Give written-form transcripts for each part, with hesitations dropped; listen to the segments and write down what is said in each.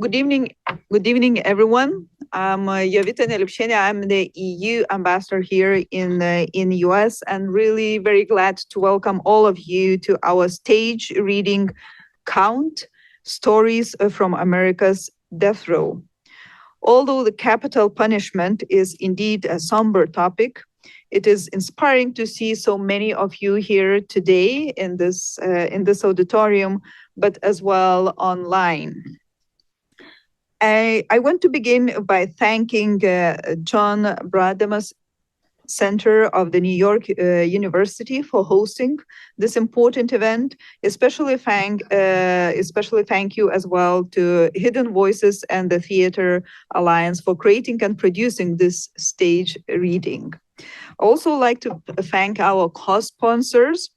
Good evening. Good evening, everyone. I'm Jovita Neliupšienė. I'm the EU ambassador here in the US, and really very glad to welcome all of you to our stage reading count, Stories from America's Death Row. Although the capital punishment is indeed a somber topic, it is inspiring to see so many of you here today in this auditorium, but as well online. I want to begin by thanking John Brademas Center of the New York University for hosting this important event. Especially thank you as well to Hidden Voices and the Theater Alliance for creating and producing this stage reading. I also like to thank our co-sponsors.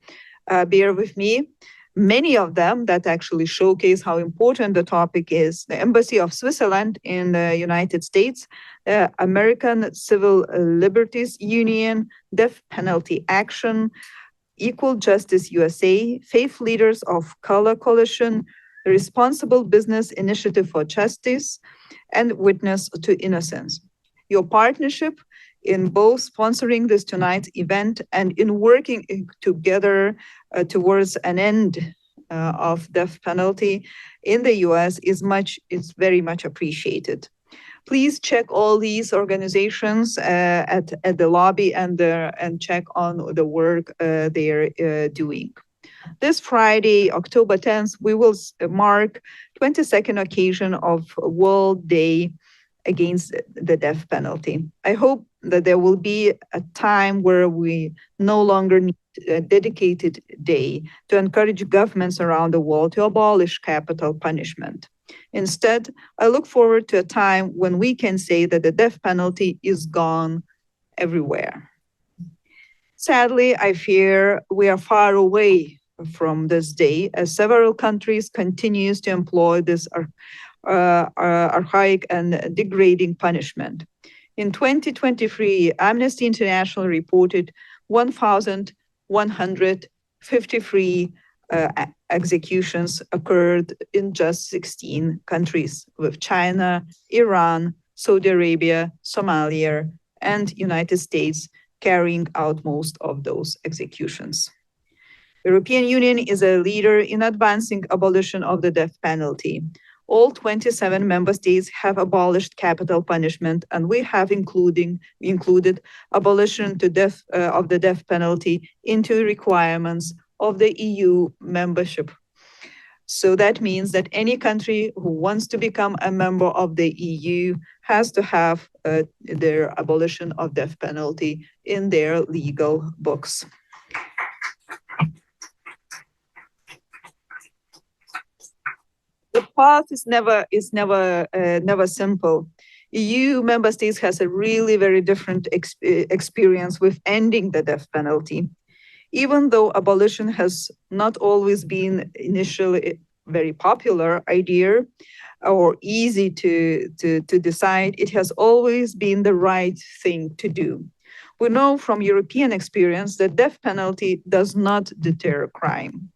Bear with me. Many of them that actually showcase how important the topic is: the Embassy of Switzerland in the United States, the American Civil Liberties Union, Death Penalty Action, Equal Justice USA, Faith Leaders of Color Coalition, the Responsible Business Initiative for Justice, and Witness to Innocence. Your partnership in both sponsoring this tonight's event and in working together towards an end of death penalty in the US is very much appreciated. Please check all these organizations at the lobby and check on the work they're doing. This Friday, October 10th, we will mark 22nd occasion of World Day Against the Death Penalty. I hope that there will be a time where we no longer need a dedicated day to encourage governments around the world to abolish capital punishment. Instead, I look forward to a time when we can say that the death penalty is gone everywhere. Sadly, I fear we are far away from this day, as several countries continue to employ this archaic and degrading punishment. In 2023, Amnesty International reported 1,153 executions occurred in just 16 countries, with China, Iran, Saudi Arabia, Somalia, and United States carrying out most of those executions. The European Union is a leader in advancing abolition of the death penalty. All 27 member states have abolished capital punishment, and we have included abolition of the death penalty into requirements of the EU membership. So that means that any country who wants to become a member of the EU has to have their abolition of death penalty in their legal books. The path is never simple. EU member states has a really very different experience with ending the death penalty. Even though abolition has not always been initially very popular idea or easy to decide, it has always been the right thing to do. We know from European experience that death penalty does not deter crime.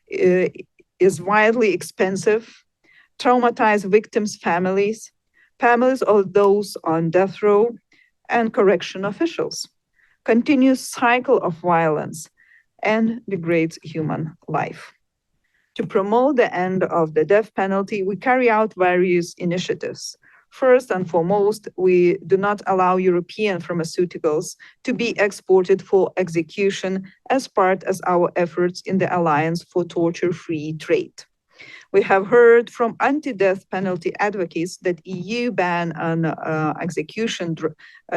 It is widely expensive, traumatize victims' families of those on death row, and correction officials. Continuous cycle of violence and degrades human life. To promote the end of the death penalty, we carry out various initiatives. First and foremost, we do not allow European pharmaceuticals to be exported for execution as part of our efforts in the Alliance for Torture-Free Trade. We have heard from anti-death penalty advocates that EU ban on execution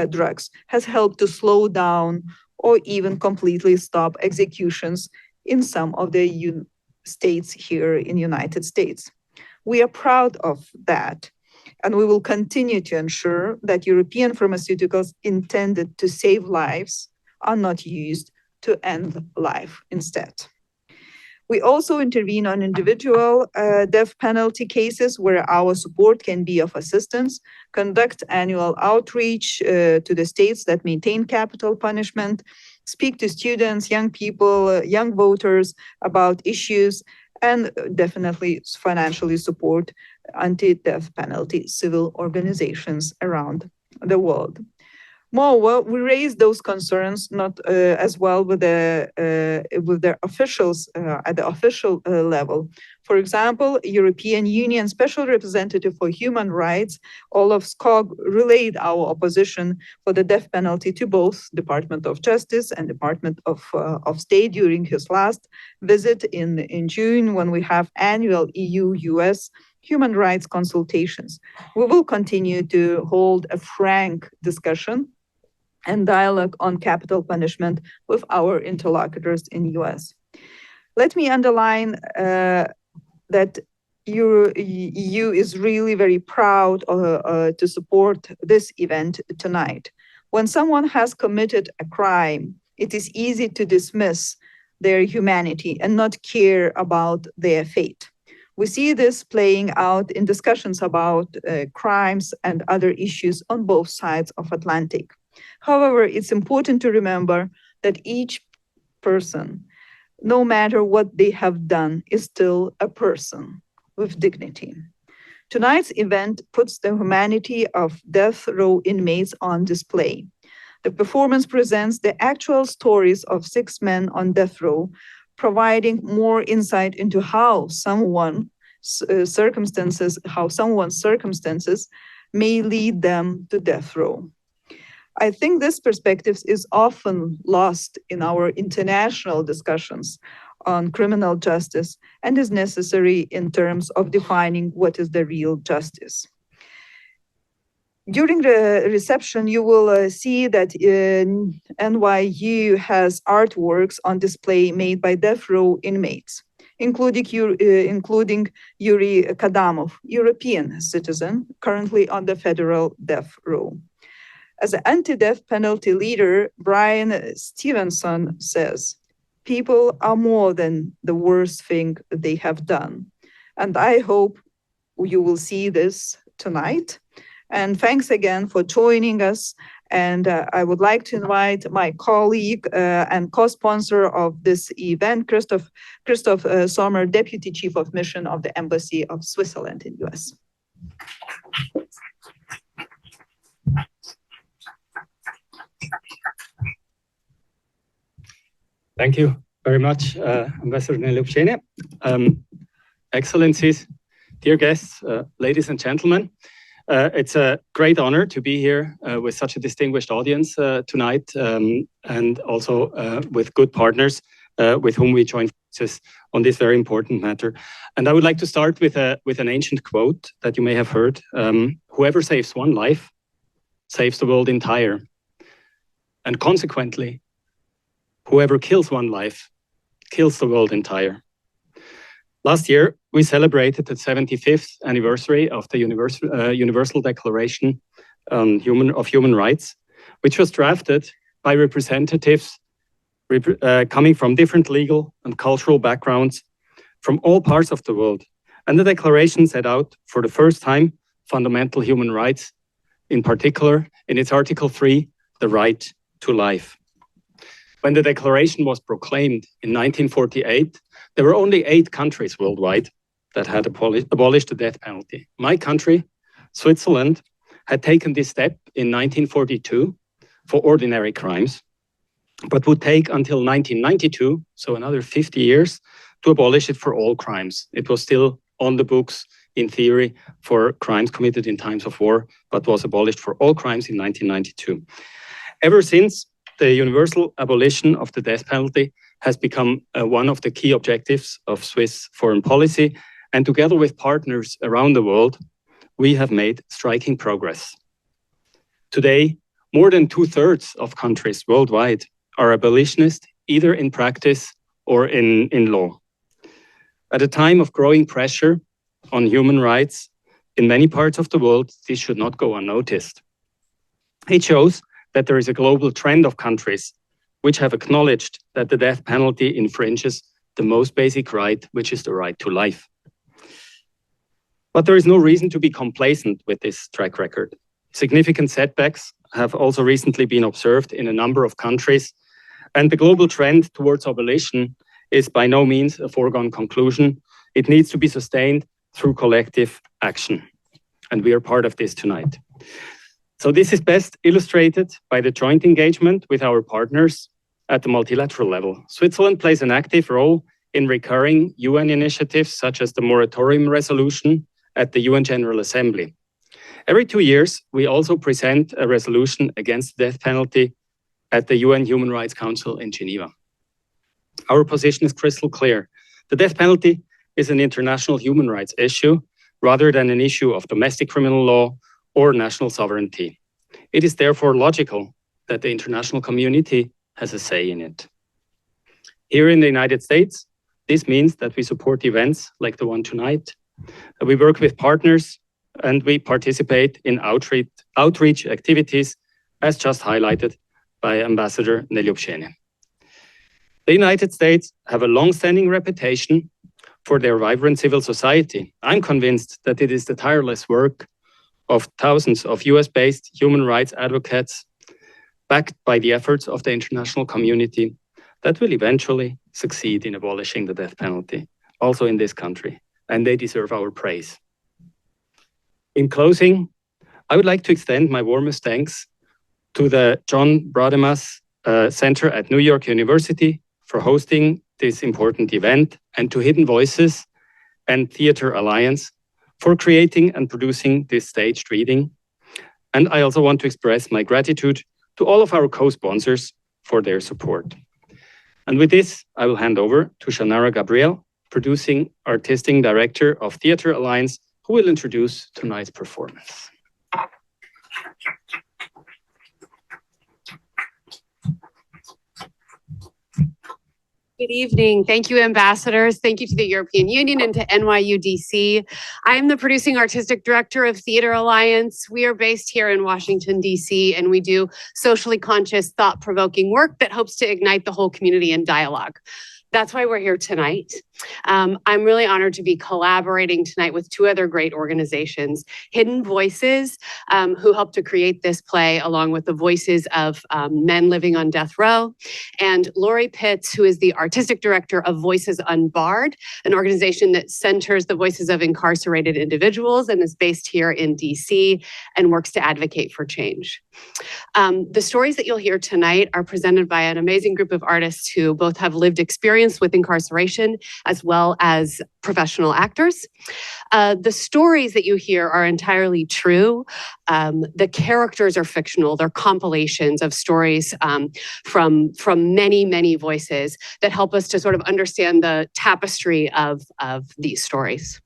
drugs has helped to slow down or even completely stop executions in some of the states here in the United States. We are proud of that, and we will continue to ensure that European pharmaceuticals intended to save lives are not used to end life instead. We also intervene on individual death penalty cases where our support can be of assistance, conduct annual outreach to the states that maintain capital punishment, speak to students, young people, young voters about issues, and definitely financially support anti-death penalty civil organizations around the world. Moreover, we raised those concerns not as well with the officials at the official level. For example, European Union Special Representative for Human Rights, Olaf Skog, relayed our opposition for the death penalty to both Department of Justice and Department of State during his last visit in June, when we have annual EU-US human rights consultations. We will continue to hold a frank discussion and dialogue on capital punishment with our interlocutors in the US. Let me underline that EU is really very proud to support this event tonight. When someone has committed a crime, it is easy to dismiss their humanity and not care about their fate. We see this playing out in discussions about crimes and other issues on both sides of Atlantic. However, it's important to remember that each person, no matter what they have done, is still a person with dignity. Tonight's event puts the humanity of death row inmates on display. The performance presents the actual stories of 6 men on death row, providing more insight into how someone's circumstances may lead them to death row. I think this perspective is often lost in our international discussions on criminal justice and is necessary in terms of defining what is the real justice. During the reception, you will see that NYU has artworks on display made by death row inmates, including Yuri Kadamov, European citizen, currently on the federal death row. As an anti-death penalty leader, Brian Stevenson says, "People are more than the worst thing they have done." And I hope you will see this tonight. And thanks again for joining us. And I would like to invite my colleague and co-sponsor of this event, Christoph Sommer, Deputy Chief of Mission of the Embassy of Switzerland in the US. Thank you very much, Ambassador Neliupšienė. Excellencies, dear guests, ladies and gentlemen, it's a great honor to be here with such a distinguished audience tonight, and also with good partners with whom we join forces on this very important matter. And I would like to start with an ancient quote that you may have heard. Whoever saves one life saves the world entire. And consequently, whoever kills one life kills the world entire. Last year, we celebrated the 75th anniversary of the Universal Declaration of Human Rights, which was drafted by representatives coming from different legal and cultural backgrounds from all parts of the world. And the declaration set out, for the first time, fundamental human rights, in particular, in its Article 3, the right to life. When the declaration was proclaimed in 1948, there were only 8 countries worldwide that had abolished the death penalty. My country, Switzerland, had taken this step in 1942 for ordinary crimes, but would take until 1992, so another 50 years, to abolish it for all crimes. It was still on the books in theory for crimes committed in times of war, but was abolished for all crimes in 1992. Ever since, the universal abolition of the death penalty has become one of the key objectives of Swiss foreign policy, and together with partners around the world, we have made striking progress. Today, more than 2/3 of countries worldwide are abolitionist, either in practice or in law. At a time of growing pressure on human rights in many parts of the world, this should not go unnoticed. It shows that there is a global trend of countries which have acknowledged that the death penalty infringes the most basic right, which is the right to life. But there is no reason to be complacent with this track record. Significant setbacks have also recently been observed in a number of countries, and the global trend towards abolition is by no means a foregone conclusion. It needs to be sustained through collective action. And we are part of this tonight. So this is best illustrated by the joint engagement with our partners at the multilateral level. Switzerland plays an active role in recurring UN initiatives such as the moratorium resolution at the UN General Assembly. Every 2 years, we also present a resolution against the death penalty at the UN Human Rights Council in Geneva. Our position is crystal clear. The death penalty is an international human rights issue rather than an issue of domestic criminal law or national sovereignty. It is therefore logical that the international community has a say in it. Here in the United States, this means that we support events like the one tonight. We work with partners and we participate in outreach activities as just highlighted by Ambassador Neliupšienė. The United States have a long-standing reputation for their vibrant civil society. I'm convinced that it is the tireless work of thousands of US-based human rights advocates, backed by the efforts of the international community, that will eventually succeed in abolishing the death penalty, also in this country, and they deserve our praise. In closing, I would like to extend my warmest thanks to the John Brademas Center at New York University for hosting this important event, and to Hidden Voices and Theater Alliance for creating and producing this staged reading. And I also want to express my gratitude to all of our co-sponsors for their support. And with this, I will hand over to Shannara Gabriel, Producing Artistic Director of Theater Alliance, who will introduce tonight's performance. Good evening. Thank you, ambassadors. Thank you to the European Union and to NYU DC. I'm the producing artistic director of Theater Alliance. We are based here in Washington, DC, and we do socially conscious, thought-provoking work that hopes to ignite the whole community in dialogue. That's why we're here tonight. I'm really honored to be collaborating tonight with two other great organizations, Hidden Voices, who helped to create this play, along with the voices of men living on death row, and Lori Pitts, who is the artistic director of Voices Unbarred, an organization that centers the voices of incarcerated individuals and is based here in DC and works to advocate for change. The stories that you'll hear tonight are presented by an amazing group of artists who both have lived experience with incarceration as well as professional actors. The stories that you hear are entirely true. The characters are fictional. They're compilations of stories from many, many voices that help us to sort of understand the tapestry of these stories.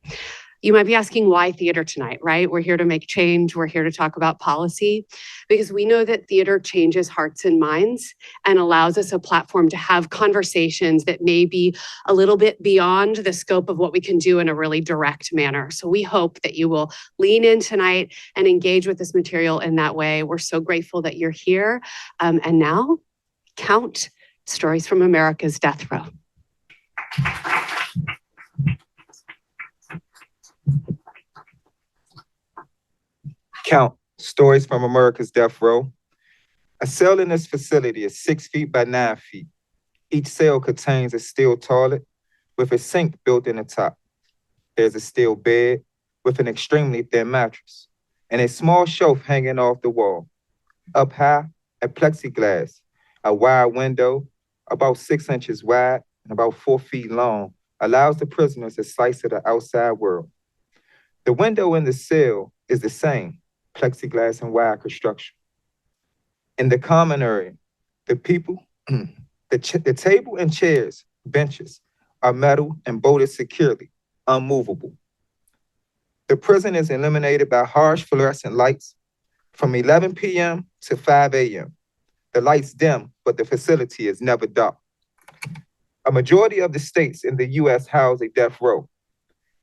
You might be asking why theater tonight, right? We're here to make change. We're here to talk about policy because we know that theater changes hearts and minds and allows us a platform to have conversations that may be a little bit beyond the scope of what we can do in a really direct manner. So we hope that you will lean in tonight and engage with this material in that way. We're so grateful that you're here. And now, count Stories from America's Death Row. Count Stories from America's Death Row. A cell in this facility is 6 feet by 9 feet. Each cell contains a steel toilet with a sink built in the top. There's a steel bed with an extremely thin mattress and a small shelf hanging off the wall. Up high, a plexiglass, a wide window about 6 inches wide and about 4 feet long allows the prisoners a slice of the outside world. The window in the cell is the same, plexiglass and wire construction. In the common area, the people, the table and chairs, benches, are metal and bolted securely, unmovable. The prison is illuminated by harsh fluorescent lights from 11 p.m. to 5 a.m. The lights dim, but the facility is never dark. A majority of the states in the U.S. house a death row.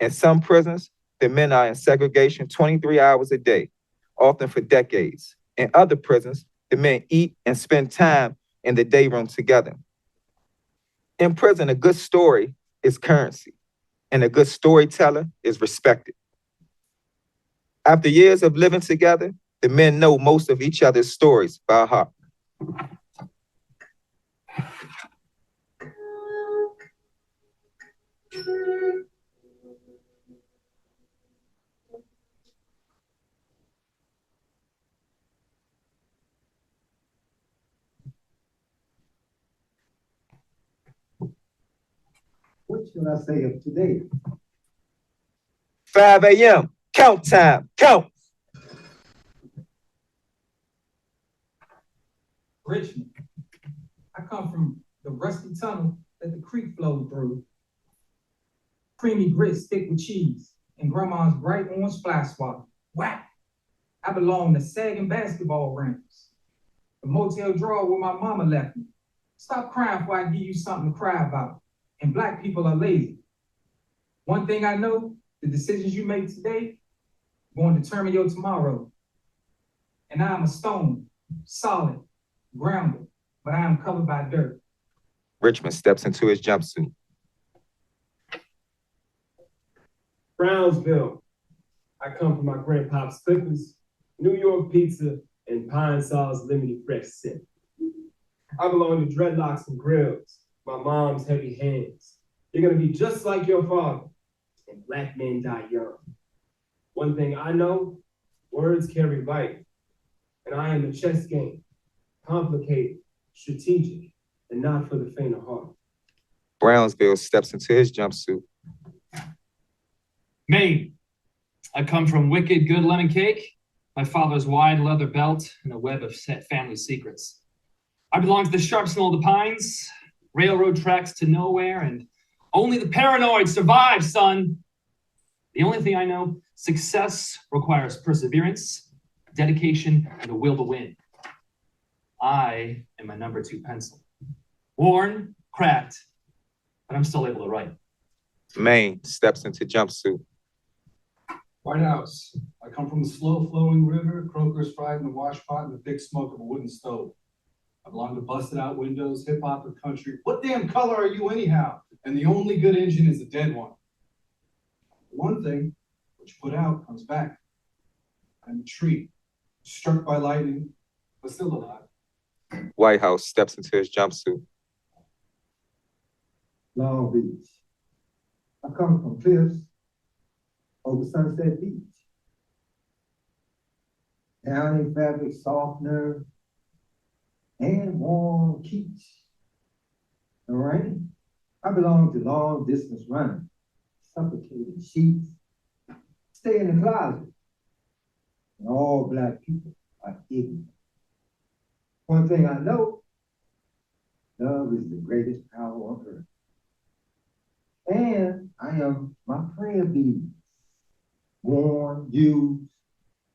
In some prisons, the men are in segregation 23 hours a day, often for decades. In other prisons, the men eat and spend time in the day room together. In prison, a good story is currency, and a good storyteller is respected. After years of living together, the men know most of each other's stories by heart. should I say of today? 5 a.m. Count time. Count. Richmond. I come from the rusty tunnel that the creek flowed through. Creamy grits thick with cheese and grandma's bright orange fly swat. Whack! I belong to sagging basketball rims. The motel drawer where my mama left me. Stop crying before I give you something to cry about. And black people are lazy. One thing I know, the decisions you make today going to determine your tomorrow. And I am a stone, solid, grounded, but I am covered by dirt. Richmond steps into his jumpsuit. Brownsville. I come from my grandpop's Clippers, New York pizza, and Pine Sol's limited fresh scent. I belong to dreadlocks and grills, my mom's heavy hands. You're gonna be just like your father, and black men die young. One thing I know, words carry life, and I am a chess game, complicated, strategic, and not for the faint of heart. Brownsville steps into his jumpsuit. Maine. I come from wicked good lemon cake, my father's wide leather belt, and a web of set family secrets. I belong to the sharps and all the pines, railroad tracks to nowhere, and only the paranoid survive, son. The only thing I know, success requires perseverance, dedication, and a will to win. I am my number 2 pencil. Worn, cracked, but I'm still able to write. Maine steps into jumpsuit. White House. I come from the slow-flowing river, croakers fried in the wash pot, and the thick smoke of a wooden stove. I belong to busted-out windows, hip-hop, and country. What damn color are you anyhow? And the only good engine is a dead one. One thing, what you put out comes back. I'm a tree, struck by lightning, but still alive. White House steps into his jumpsuit. Long Beach. I come from cliffs over Sunset Beach. Downy fabric softener and warm quiche. The rain. I belong to long distance running, suffocating sheets. Stay in the closet. And all black people are ignorant. One thing I know, love is the greatest power on earth. And I am my prayer beads, worn, used,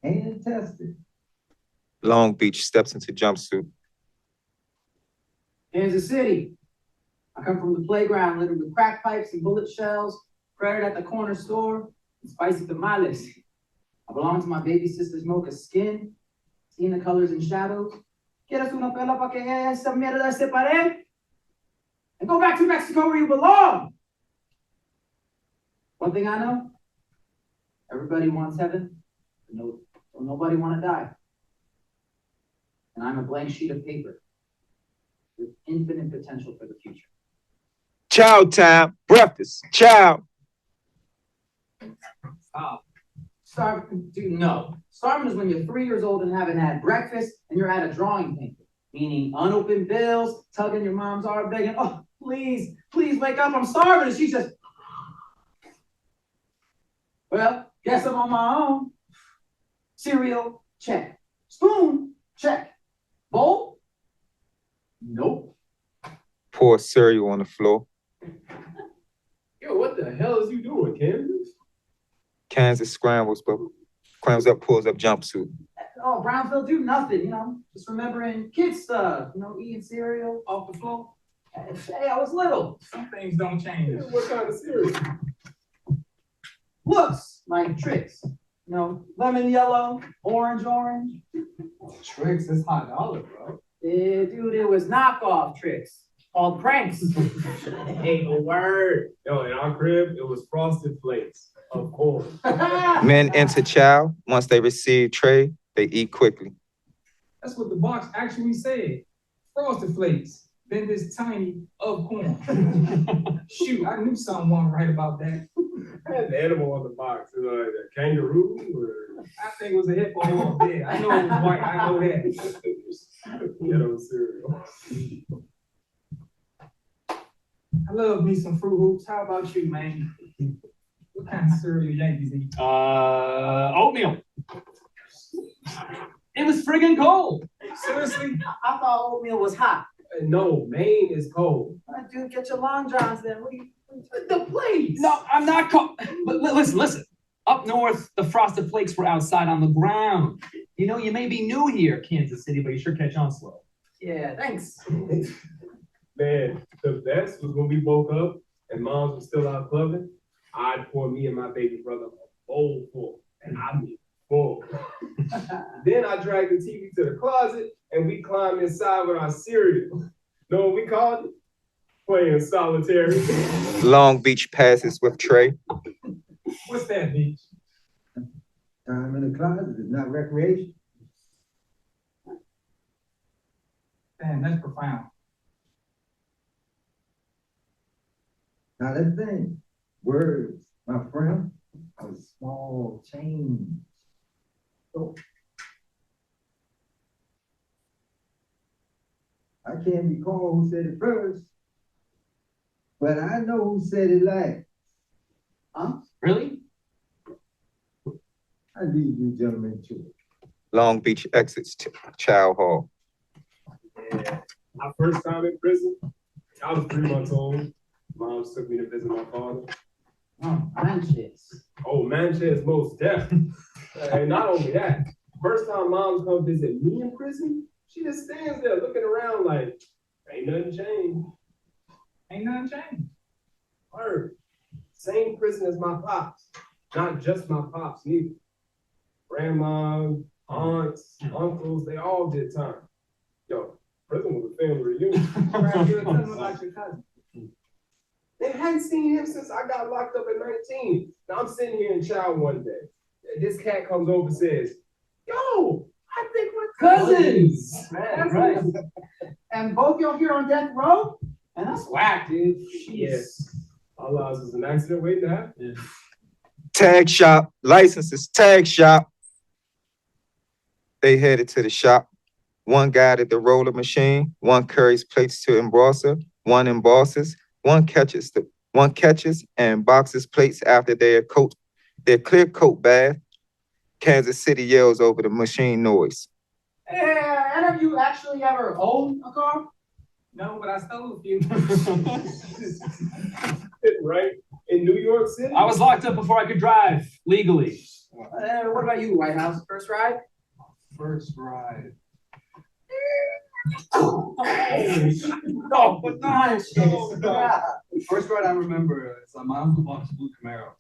and tested. Long Beach steps into jumpsuit. Kansas City. I come from the playground littered with crack pipes and bullet shells, credit at the corner store, and spicy tamales. I belong to my baby sister's mocha skin, seeing the colors and shadows. ¿Quieres una pela pa' que esa mierda se pare? And go back to Mexico where you belong. One thing I know, everybody wants heaven, but nobody want to die. And I'm a blank sheet of paper with infinite potential for the future. Chow time. Breakfast. Chow. Starving, dude, no. Starving is when you're 3 years old and haven't had breakfast and you're at a drawing painting, meaning unopened bills, tugging your mom's arm, begging, oh, please, please wake up, I'm starving. And she says, well, guess I'm on my own. Cereal, check. Spoon, check. Bowl? Nope. Pour cereal on the floor. Yo, what the hell is you doing, Kansas? Kansas scrambles up, pulls up jumpsuit. Oh, Brownsville do nothing, just remembering kid stuff, eating cereal off the floor. Hey, I was little. Some things don't change. What kind of cereal? Looks like tricks. Lemon yellow, orange. Tricks is $5, bro. Yeah, dude, it was knockoff tricks called pranks. Ain't a word. Yo, in our crib, it was Frosted Flakes, of course. Men enter chow. Once they receive tray, they eat quickly. That's what the box actually said. Frosted Flakes. Then this tiny of corn. Shoot, I knew something wasn't right about that. I had the animal on the box. Like a kangaroo or I think it was a hippo up there. I know it was white. I know that. ghetto cereal. I love me some Fruit Hoops. How about you, man? What kind of cereal Yankees eat? Oatmeal. It was friggin' cold. Seriously? I thought oatmeal was hot. No, Maine is cold. Dude, get your long johns then. What are you the place? No, I'm not cold. But listen. Up north, the Frosted Flakes were outside on the ground. You know, you may be new here, Kansas City, but you sure catch on slow. Yeah, thanks. Man, the best was when we woke up and moms was still out clubbing. I'd pour me and my baby brother a bowl full, and I mean full. Then I dragged the TV to the closet and we climbed inside with our cereal. Know what we called it? Playing solitaire. Long Beach passes with Trey. What's that, Beach? Time in the closet is not recreation. Damn, that's profound. Now that's the thing. Words, my friend, are a small change. So, I can't recall who said it first, but I know who said it last. Huh? Really? I leave you gentlemen to it. Long Beach exits Chow Hall. Yeah. My first time in prison, I was 3 months old. Mom took me to visit my father. Oh, Manches. Oh, Manches, most definitely. And not only that, first time Mom's come visit me in prison, she just stands there looking around like, ain't nothing changed. Ain't nothing changed. Word. Same prison as my pops. Not just my pops, neither. Grandma, aunts, uncles, they all did time. Yo, prison was a family reunion. Tell them about your cousin. They hadn't seen him since I got locked up at 19. Now I'm sitting here in chow one day. This cat comes over and says, yo, I think we're Cousins! Man, Right. And both y'all here on death row? And that's whack, dude. Yes. Our lives was an accident waiting to happen. Yeah. Tag shop, licenses, tag shop. They headed to the shop. One guided the roller machine, one carries plates to embosser, one embosses, one catches and boxes plates after their clear coat bath. Kansas City yells over the machine noise. Yeah, any of you actually ever own a car? No, but I stole a few. Right? In New York City? I was locked up before I could drive legally. What about you, White House? First ride? First ride. Oh, but nice. First ride I remember is on my Uncle Buck's blue Camaro.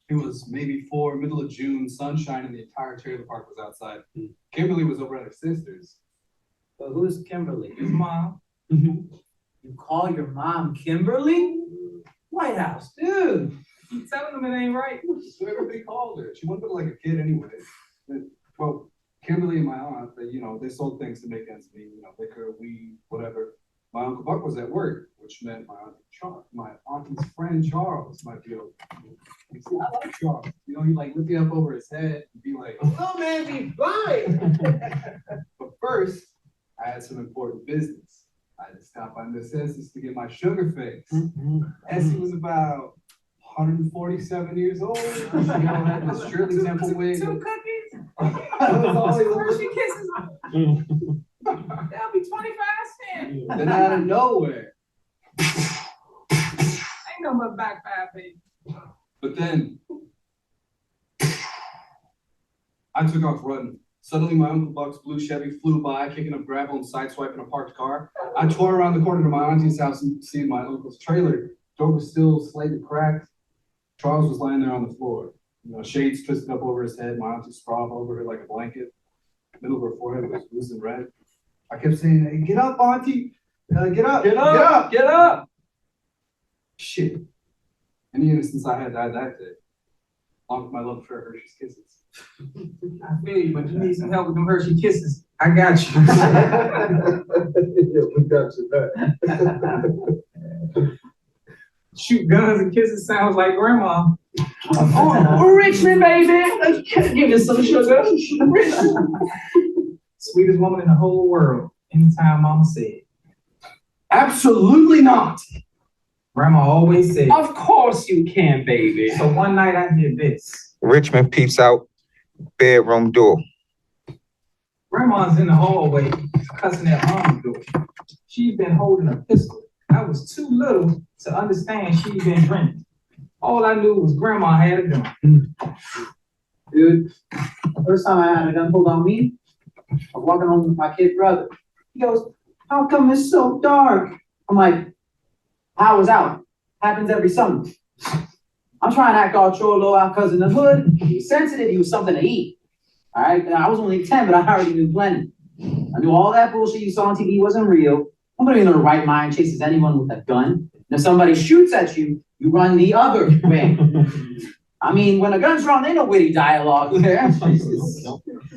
It was maybe middle of June, sunshine, and the entire trailer park was outside. Kimberly was over at her sister's. But who's Kimberly? His mom. You call your mom Kimberly? White House, dude. You telling them it ain't right. So everybody called her. She went like a kid anyway. Well, Kimberly and my aunt, they sold things to make ends meet, liquor, weed, whatever. My Uncle Buck was at work, which meant my auntie's friend Charles might be over. I like Charles. He'd like lift you up over his head and be like, Oh man, be blind. but first, I had some important business. I had to stop by the census to get my sugar fix. Essie was about 147 years old. She had this Shirley Temple wig. Two cookies? I was always Where she kisses me? That'll be 25 cents. Then out of nowhere. Ain't no but back 5, baby. But then I took off running. Suddenly my Uncle Buck's blue Chevy flew by, kicking up gravel and sideswiping a parked car. I tore around the corner to my auntie's house and see my uncle's trailer. Door was still slightly cracked. Charles was lying there on the floor. Shades twisted up over his head. My auntie sprawled over her like a blanket. The middle of her forehead was loose and red. I kept saying, hey, get up, auntie. Get up. Get up! Get up! Shit. Any innocence I had died that day. Along with my love for Hershey's Kisses. I feel you, but you need some help with them Hershey kisses. I got you. Yeah, we got you back. Shoot guns and kisses sounds like grandma. Oh, Richmond, baby. Give me some sugar. Sweetest woman in the whole world. Anytime mama said. Absolutely not. Grandma always said. Of course you can, baby. So one night I did this. Richmond peeps out bedroom door. Grandma's in the hallway cussing at mom's door. She's been holding a pistol. I was too little to understand she'd been drinking. All I knew was grandma had a gun. Dude, the first time I had a gun pulled on me, I was walking home with my kid brother. He goes, "How come it's so dark?" I'm like, "Power's out. Happens every summer." I'm trying to act all cholo out cause in the hood. He was sensitive, he was something to eat. All right, and I was only 10, but I already knew plenty. I knew all that bullshit you saw on TV wasn't real. Nobody in their right mind chases anyone with a gun. And if somebody shoots at you, you run the other way. I mean, when a gun's drawn, ain't no witty dialogue there.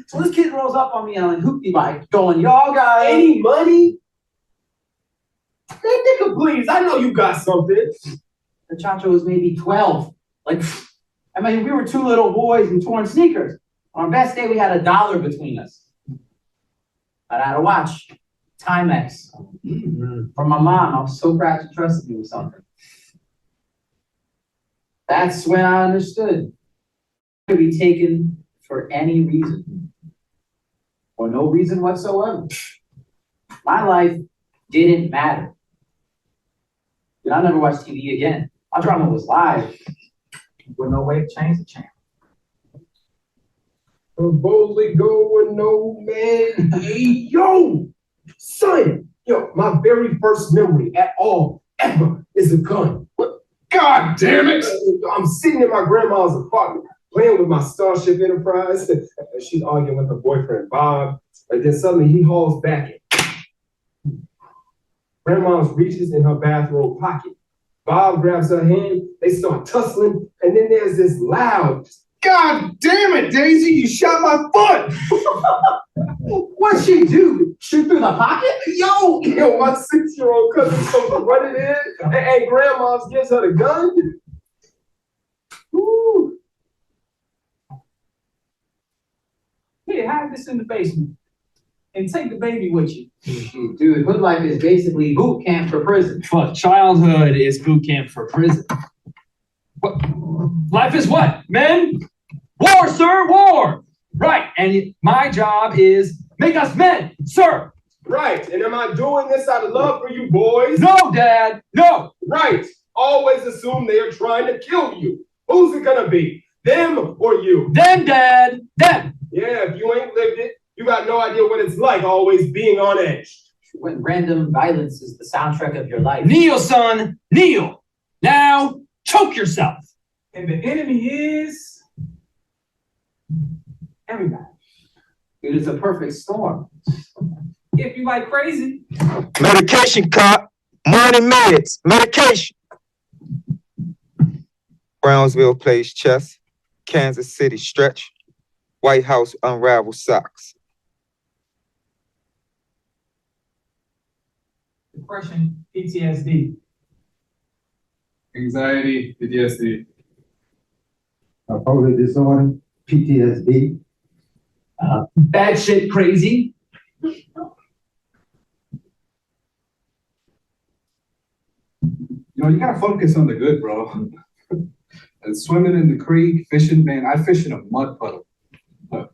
So this kid rolls up on me on a hoopty bike, going, "Y'all got Any money? Man, nigga, please. I know you got something. The Chacho was maybe 12. Like, I mean, we were two little boys in torn sneakers. On our best day, we had $1 between us. But I had a watch, Timex, from my mom. I was so proud she trusted me with something. That's when I understood. It could be taken for any reason, or no reason whatsoever. My life didn't matter. And I never watched TV again. My drama was live. With no way to change the channel. Boldly go where no man. Hey, yo, son. Yo, my very first memory at all ever is a gun. What? God damn it! I'm sitting in my grandma's apartment, playing with my Starship Enterprise. She's arguing with her boyfriend, Bob. And then suddenly he hauls back it. Grandma's reaches in her bathrobe pocket. Bob grabs her hand, they start tussling, and then there's this loud, "God damn it, Daisy, you shot my foot!" What'd she do? Shoot through the pocket? Yo, my 6-year-old cousin comes running in, and Grandma gives her the gun. Woo. Here, hide this in the basement. And take the baby with you. Dude, hood life is basically boot camp for prison. But childhood is boot camp for prison. What? Life is what, men? War, sir, war! Right, and my job is make us men, sir! Right, and am I doing this out of love for you boys? No, Dad, no! Right, always assume they are trying to kill you. Who's it gonna be, them or you? Them, Dad, them! Yeah, if you ain't lived it, you got no idea what it's like always being on edge. When random violence is the soundtrack of your life. Kneel, son, kneel! Now, choke yourself! And the enemy is everybody. Dude, it's a perfect storm. If you like crazy. Medication, cop. Money meds. Medication. Brownsville plays chess. Kansas City stretch. White House unravel socks. Depression, PTSD. Anxiety, PTSD. Bipolar disorder, PTSD. Bad shit crazy. You gotta focus on the good, bro. And swimming in the creek, fishing, man, I fish in a mud puddle.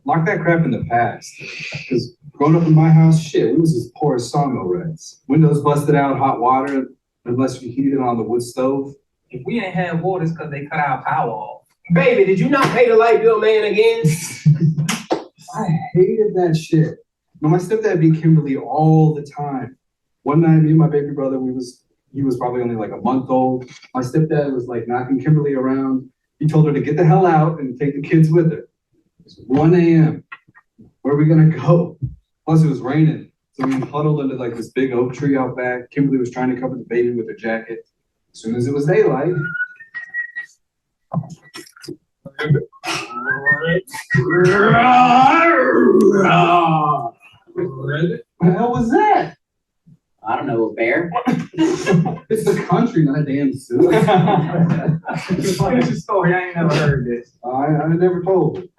Lock that crap in the past. Because growing up in my house, shit, we was as poor as sawmill rats. Windows busted out, hot water, unless we heated it on the wood stove. If we ain't had water, it's because they cut our power off. Baby, did you not pay the light bill, man, again? I hated that shit. My stepdad beat Kimberly all the time. One night, me and my baby brother, he was probably only like a month old. My stepdad was like knocking Kimberly around. He told her to get the hell out and take the kids with her. It's 1 a.m. Where are we gonna go? Plus it was raining. So we huddled under like this big oak tree out back. Kimberly was trying to cover the baby with her jacket. As soon as it was daylight. What the hell was that? I don't know, a bear? It's the country, not a damn zoo. Finish the story. I ain't never heard this. I never told it.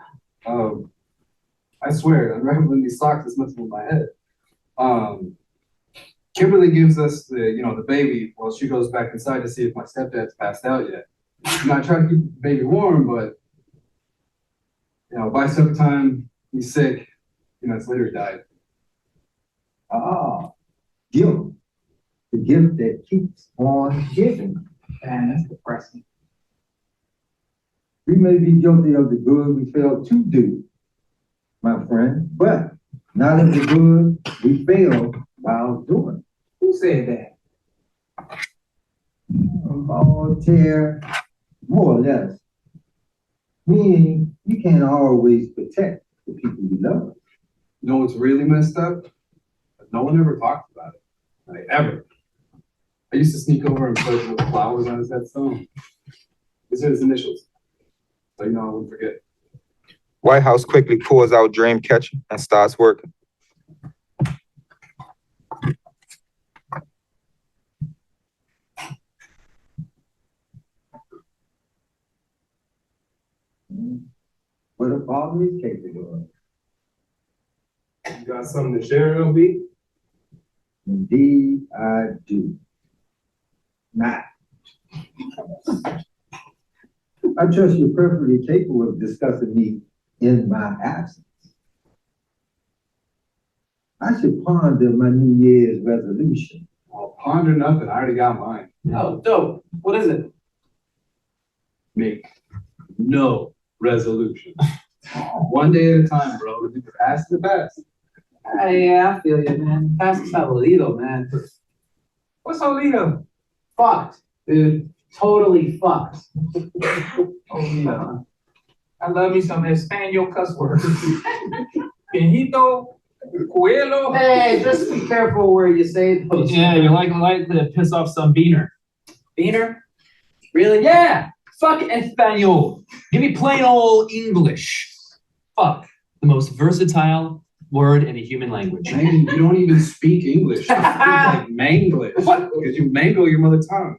I swear, unraveling these socks is messing with my head. Kimberly gives us the baby while she goes back inside to see if my stepdad's passed out yet. I try to keep the baby warm, but by supper time, he's sick. A few minutes later, he died. Ah, guilt. The gift that keeps on giving. Man, that's depressing. We may be guilty of the good we failed to do, my friend, but not of the good we failed while doing. Who said that? Voltaire, more or less. Meaning you can't always protect the people you love. You know what's really messed up? No one ever talked about it. Like, ever. I used to sneak over and put little flowers on his headstone. These are his initials. So I wouldn't forget. White House quickly pulls out Dreamcatcher and starts working. What a father is capable of. You got something to share, LB? Indeed, I do. Not. I trust you're perfectly capable of discussing me in my absence. I should ponder my New Year's resolution. I'll ponder nothing. I already got mine. Oh, dope. What is it? Make no resolution. One day at a time, bro. The past is the past. Yeah, I feel you, man. Past is Abuelito, man. What's Olito? Fucked, dude. Totally fucked. Oh, yeah. I love me some Espanol cuss words. Pinito, Coelho. Hey, just be careful where you say those. Yeah, you're likely to piss off some beaner. Beaner? Really? Yeah, fuck Espanol. Give me plain old English. Fuck, the most versatile word in a human language. Man, you don't even speak English. You speak like Manglish. What? Because you mangle your mother tongue.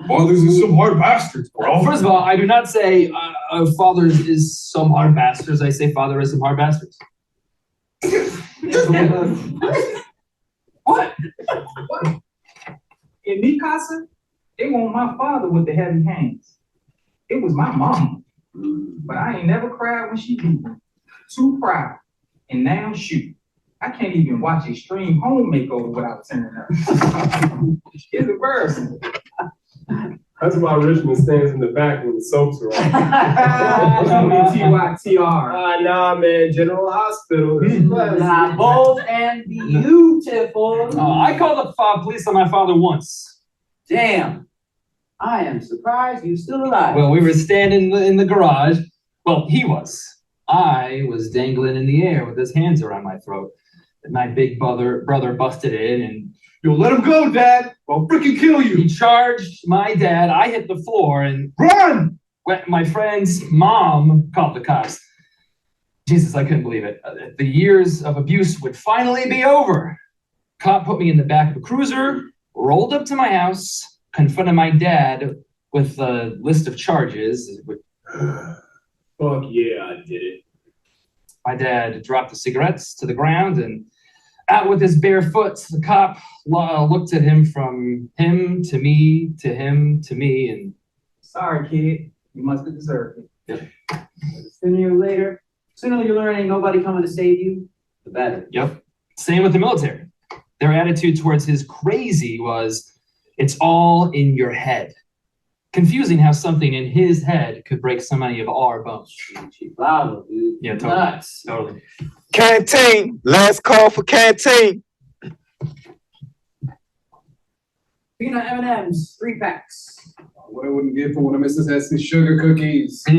Fathers are some hard bastards, bro. First of all, I do not say fathers is some hard bastards. I say father is some hard bastards. What? In mi casa, they want my father with the heavy hands. It was my mom. But I ain't never cried when she beat me. Too proud. And now shoot. I can't even watch Extreme Home Makeover without turning up. It's embarrassing. That's why Richmond stands in the back when the soaps are on. TYTR. Nah, man. General Hospital. Nah, bold and beautiful. I called the police on my father once. Damn. I am surprised you're still alive. Well, we were standing in the garage. Well, he was. I was dangling in the air with his hands around my throat. And my big brother busted in and, Yo, let him go, Dad. I'll freaking kill you. he charged my dad. I hit the floor and Run! my friend's mom called the cops. Jesus, I couldn't believe it. The years of abuse would finally be over. Cop put me in the back of a cruiser, rolled up to my house, confronted my dad with a list of charges. Fuck yeah, I did it. My dad dropped the cigarettes to the ground and out with his bare foot, the cop looked at him from him to me, to him to me, and Sorry, kid. You must have deserved it. Sooner you learn ain't nobody coming to save you, the better. yep. Same with the military. Their attitude towards his crazy was, it's all in your head. Confusing how something in his head could break so many of our bones. Bravo, dude. Yeah, totally. Nuts. Totally. Canteen. Last call for canteen. Peanut M&Ms, 3 packs. What I wouldn't give for one of Mrs. Hesse's sugar cookies. So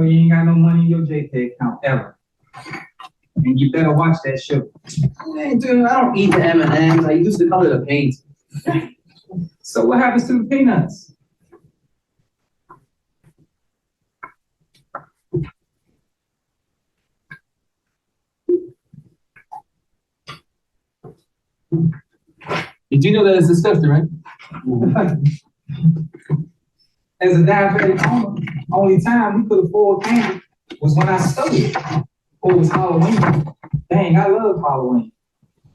you ain't got no money in your JPay account ever. And you better watch that show. Hey, dude, I don't eat the M&Ms. I used to color the paint. So what happens to the peanuts? You do know that it's disgusting, right? As a diabetic owner, only time we could afford candy was when I stole it. Or it was Halloween. Dang, I love Halloween.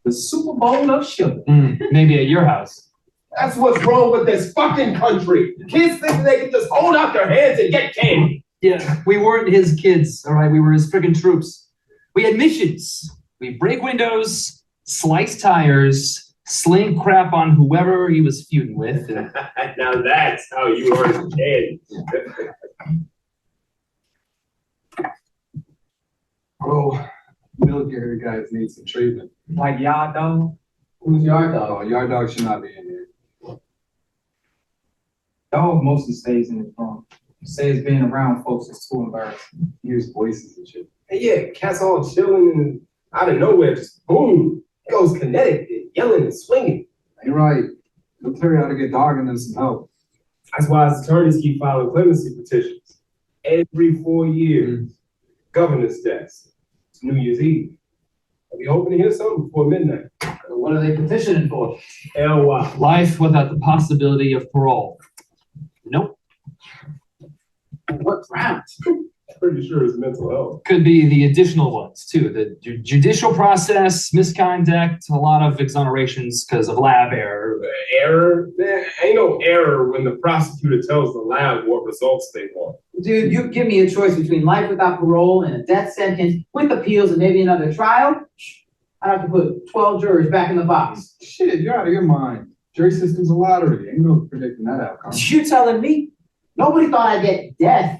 The Super Bowl of sugar. Maybe at your house. That's what's wrong with this fucking country. Kids think they can just hold out their hands and get candy. Yeah, we weren't his kids, all right? We were his friggin' troops. We had missions. We break windows, slice tires, sling crap on whoever he was feuding with. Now that's how you are as a kid. Oh, military guys need some treatment. Like y'all dog. Who's yard dog? Oh, yard dog should not be in here. Dog mostly stays in his room. Says being around folks is too embarrassing. Hears voices and shit. Hey, yeah, cats all chilling and out of nowhere, just boom, goes kinetic, yelling and swinging. You're right. Military ought to get dogging and some help. That's why his attorneys keep filing clemency petitions every 4 years. Governor's deaths. It's New Year's Eve. I'll be hoping to hear something before midnight. What are they petitioning for? LY. Life without the possibility of parole. Nope. What grounds? Pretty sure it's mental health. Could be the additional ones too. The judicial process, misconduct, a lot of exonerations because of lab error. Error? There ain't no error when the prosecutor tells the lab what results they want. Dude, you give me a choice between life without parole and a death sentence with appeals and maybe another trial. I'd have to put 12 jurors back in the box. Shit, you're out of your mind. Jury system's a lottery. Ain't no predicting that outcome. You telling me? Nobody thought I'd get death.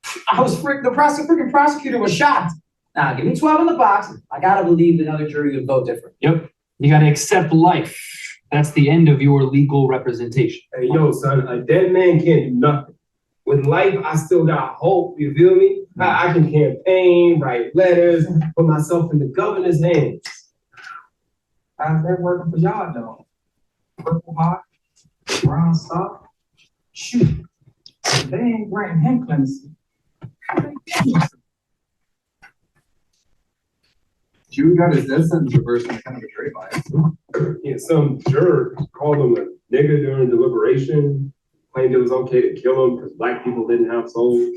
The freaking prosecutor was shocked. Now, give me 12 in the box. I gotta believe another jury would vote different. Yep. You gotta accept life. That's the end of your legal representation. Hey, yo, son, a dead man can't do nothing. With life, I still got hope, you feel me? I can campaign, write letters, put myself in the governor's hands. How's that working for y'all though? Purple Heart, Brown Star. Shoot, if they ain't granting him clemency. Jew got his death sentence reversed on account of a jury bias. Yeah, some jerk called him a nigger during deliberation, claimed it was okay to kill him because black people didn't have souls.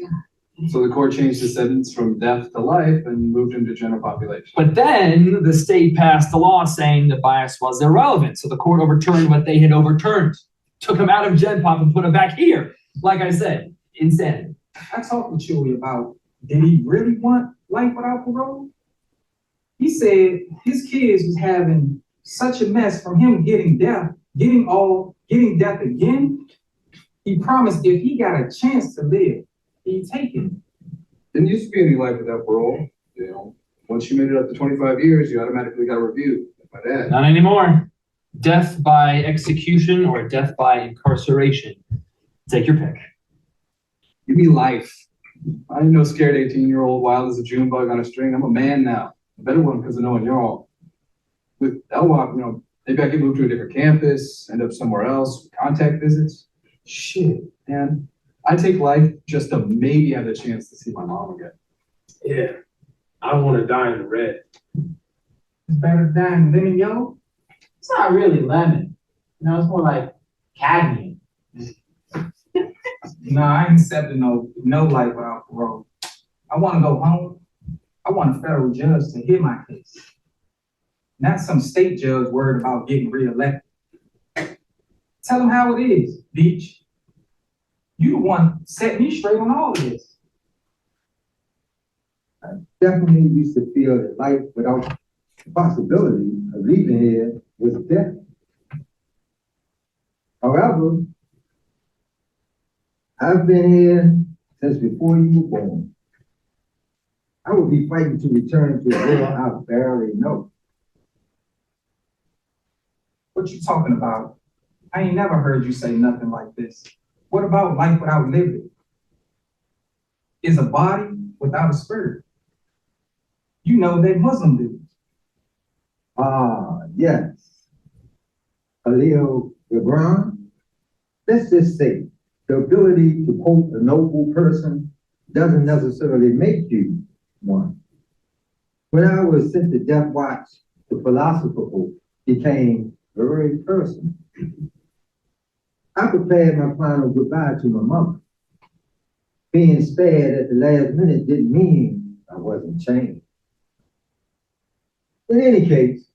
So the court changed his sentence from death to life and moved him to general population. But then the state passed a law saying the bias was irrelevant. So the court overturned what they had overturned, took him out of Gen Pop and put him back here. Like I said, insanity. I talked with Chewy about, did he really want life without parole? He said his kids was having such a mess from him getting death again. He promised if he got a chance to live, he'd take it. Didn't used to be any life without parole. You know, once you made it up to 25 years, you automatically got a review. Like my dad. Not anymore. Death by execution or death by incarceration. Take your pick. Give me life. I ain't no scared 18-year-old wild as a June bug on a string. I'm a man now. A better one because of knowing y'all. With LWOP, you know, maybe I can move to a different campus, end up somewhere else, contact visits. Shit, man. I take life just to maybe have the chance to see my mom again. Yeah, I want to die in the red. It's better than lemon yellow. It's not really lemon. You know, it's more like cadmium. No, I ain't accepting no life without parole. I want to go home. I want a federal judge to hear my case. Not some state judge worried about getting reelected. Tell him how it is, Beach. You the one set me straight on all of this. I definitely used to feel that life without the possibility of leaving here was death. However, I've been here since before you were born. I will be fighting to return to a world I barely know. What you talking about? I ain't never heard you say nothing like this. What about life without liberty? Is a body without a spirit? You know that Muslim dudes. Ah, yes. Khalil Gibran. Let's just say the ability to quote a noble person doesn't necessarily make you one. When I was sent to death watch, the philosopher became very personal. I prepared my final goodbye to my mother. Being spared at the last minute didn't mean I wasn't changed. In any case,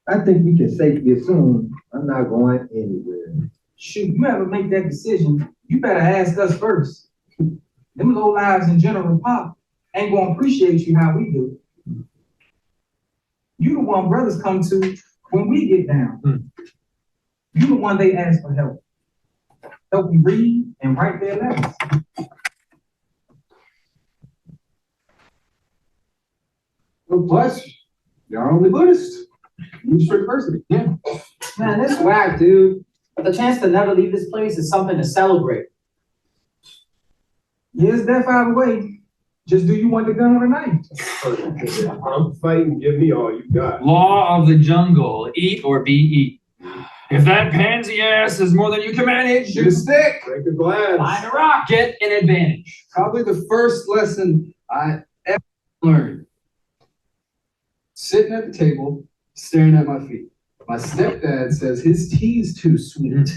I think we can safely assume I'm not going anywhere. Shoot, you ever make that decision, you better ask us first. Them low lives in General Pop ain't gonna appreciate you how we do. You the one brothers come to when we get down. You the one they ask for help. Help them read and write their letters. Well, plus, you're only Buddhist. You strict person. Yeah. Man, this whack, dude. But the chance to never leave this place is something to celebrate. Yeah, it's that far away. Just do you want the gun or the knife? I'm fighting. Give me all you got. Law of the jungle, eat or be eat. If that pansy ass is more than you can manage, Shoot a stick. Break a glass. find a rock, get an advantage. Probably the first lesson I ever learned. Sitting at the table, staring at my feet. My stepdad says his tea's too sweet.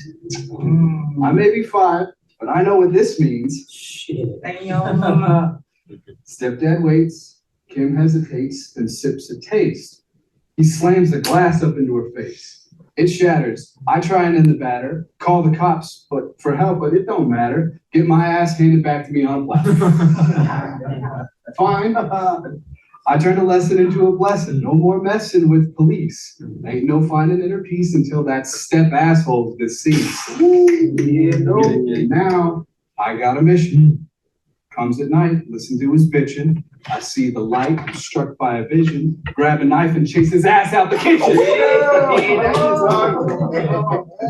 I may be 5, but I know what this means. Shit. Damn. Stepdad waits. Kim hesitates, then sips a taste. He slams the glass up into her face. It shatters. I try and end the batter. Call the cops for help, but it don't matter. Get my ass handed back to me on a platter. Fine. I turn a lesson into a blessing. No more messing with police. Ain't no finding inner peace until that step asshole's deceased. Yeah, no. And now I got a mission. Comes at night, listen to his bitching. I see the light, I'm struck by a vision. Grab a knife and chase his ass out the kitchen.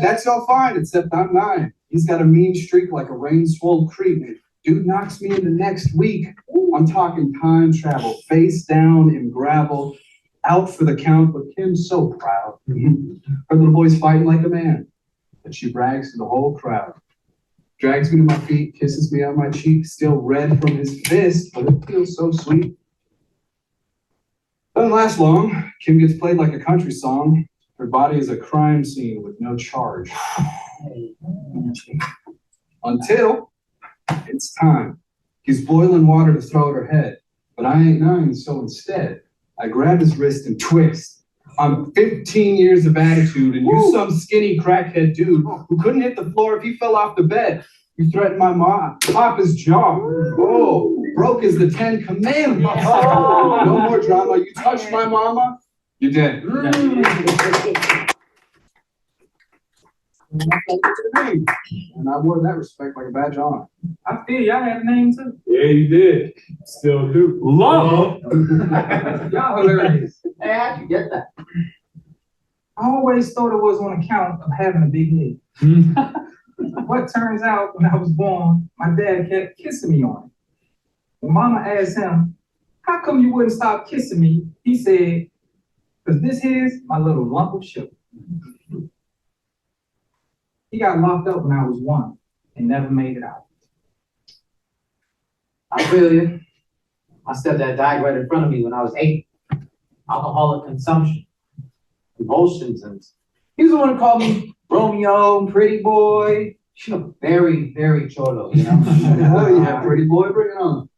That's all fine, except I'm 9. He's got a mean streak like a rain-swollen creek. Dude knocks me into next week. I'm talking time travel, face down in gravel, out for the count, but Kim's so proud. Her little boy's fighting like a man, but she brags to the whole crowd. Drags me to my feet, kisses me on my cheek, still red from his fist, but it feels so sweet. Doesn't last long. Kim gets played like a country song. Her body is a crime scene with no charge. Until it's time. He's boiling water to throw at her head, but I ain't 9, so instead, I grab his wrist and twist. I'm 15 years of attitude, and you some skinny crackhead dude who couldn't hit the floor if he fell off the bed. You threatened my mom, pop his jaw. Oh, broke as the 10 commandments. No more drama. You touched my mama, you're dead. And I wore that respect like a badge of honor. I feel y'all had a name too. Yeah, you did. Still do. Love. Y'all hilarious. Hey, how'd you get that? I always thought it was on account of having a big head. What turns out, when I was born, my dad kept kissing me on it. When mama asked him, how come you wouldn't stop kissing me? He said, because this here's my little lump of sugar. He got locked up when I was 1 and never made it out. I feel you. My stepdad died right in front of me when I was 8. Alcoholic consumption, convulsions, and he was the one who called me Romeo, pretty boy. You know, very, very cholo, you know? Oh yeah, pretty boy, bring it on.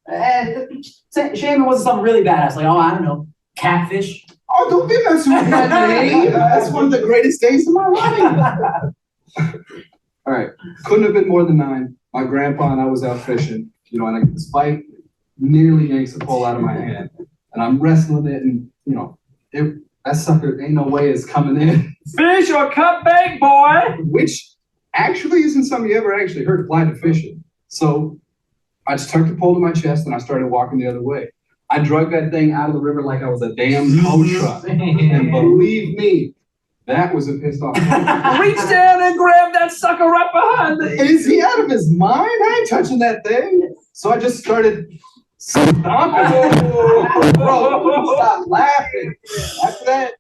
Shame it wasn't something really badass, like, oh, I don't know, catfish. Oh, don't be messing with that name. That's one of the greatest days of my life. All right, couldn't have been more than 9. My grandpa and I was out fishing, you know, and I get this bite, nearly yanks the pole out of my hand. And I'm wrestling it, and, you know, that sucker ain't no way it's coming in. Fish or cut bait, boy. Which actually isn't something you ever actually heard applied to fishing. So I just tucked the pole to my chest and I started walking the other way. I drug that thing out of the river like I was a damn tow truck. And believe me, that was a pissed off. Reach down and grab that sucker right behind me. Is he out of his mind? I ain't touching that thing. So I just started stomping. Bro, stop laughing. After that,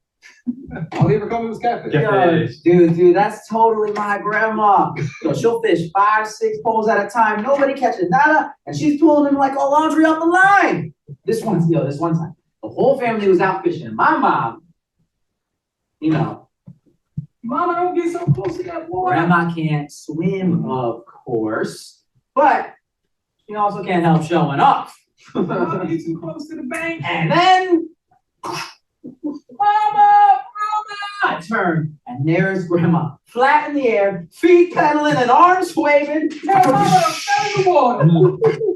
I'll ever come to his cafe. Yo, dude, that's totally my grandma. Yo, she'll fish 5, 6 poles at a time. Nobody catches nada, and she's pulling them like all laundry up the line. This one time, the whole family was out fishing, and my mom, you know, Mama, don't get so close to that water. grandma can't swim, of course, but she also can't help showing off. Mama, you too close to the bank. And then Mama! I turn, and there's Grandma, flat in the air, feet pedaling and arms waving. Hey, mama, fell in the water.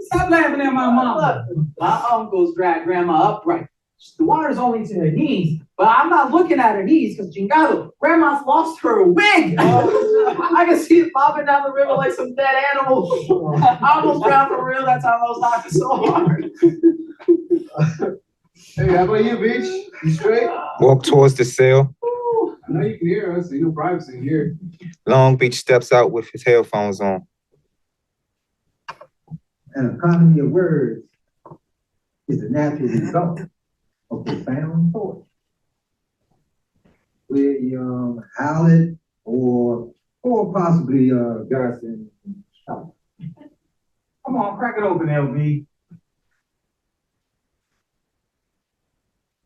Stop laughing at my mama. Look, my uncles drag Grandma upright. The water's only to her knees, but I'm not looking at her knees because chingado, Grandma's lost her wig. I can see it bobbing down the river like some dead animal. I almost drowned for real. That's how I was knocking so hard. Hey, how about you, Beach? You straight? Walk towards the cell. I know you can hear us. Ain't no privacy here. Long Beach steps out with his headphones on. An economy of words is the natural result of profound thought. With Howlett or possibly Garrison. Come on, crack it open, LB.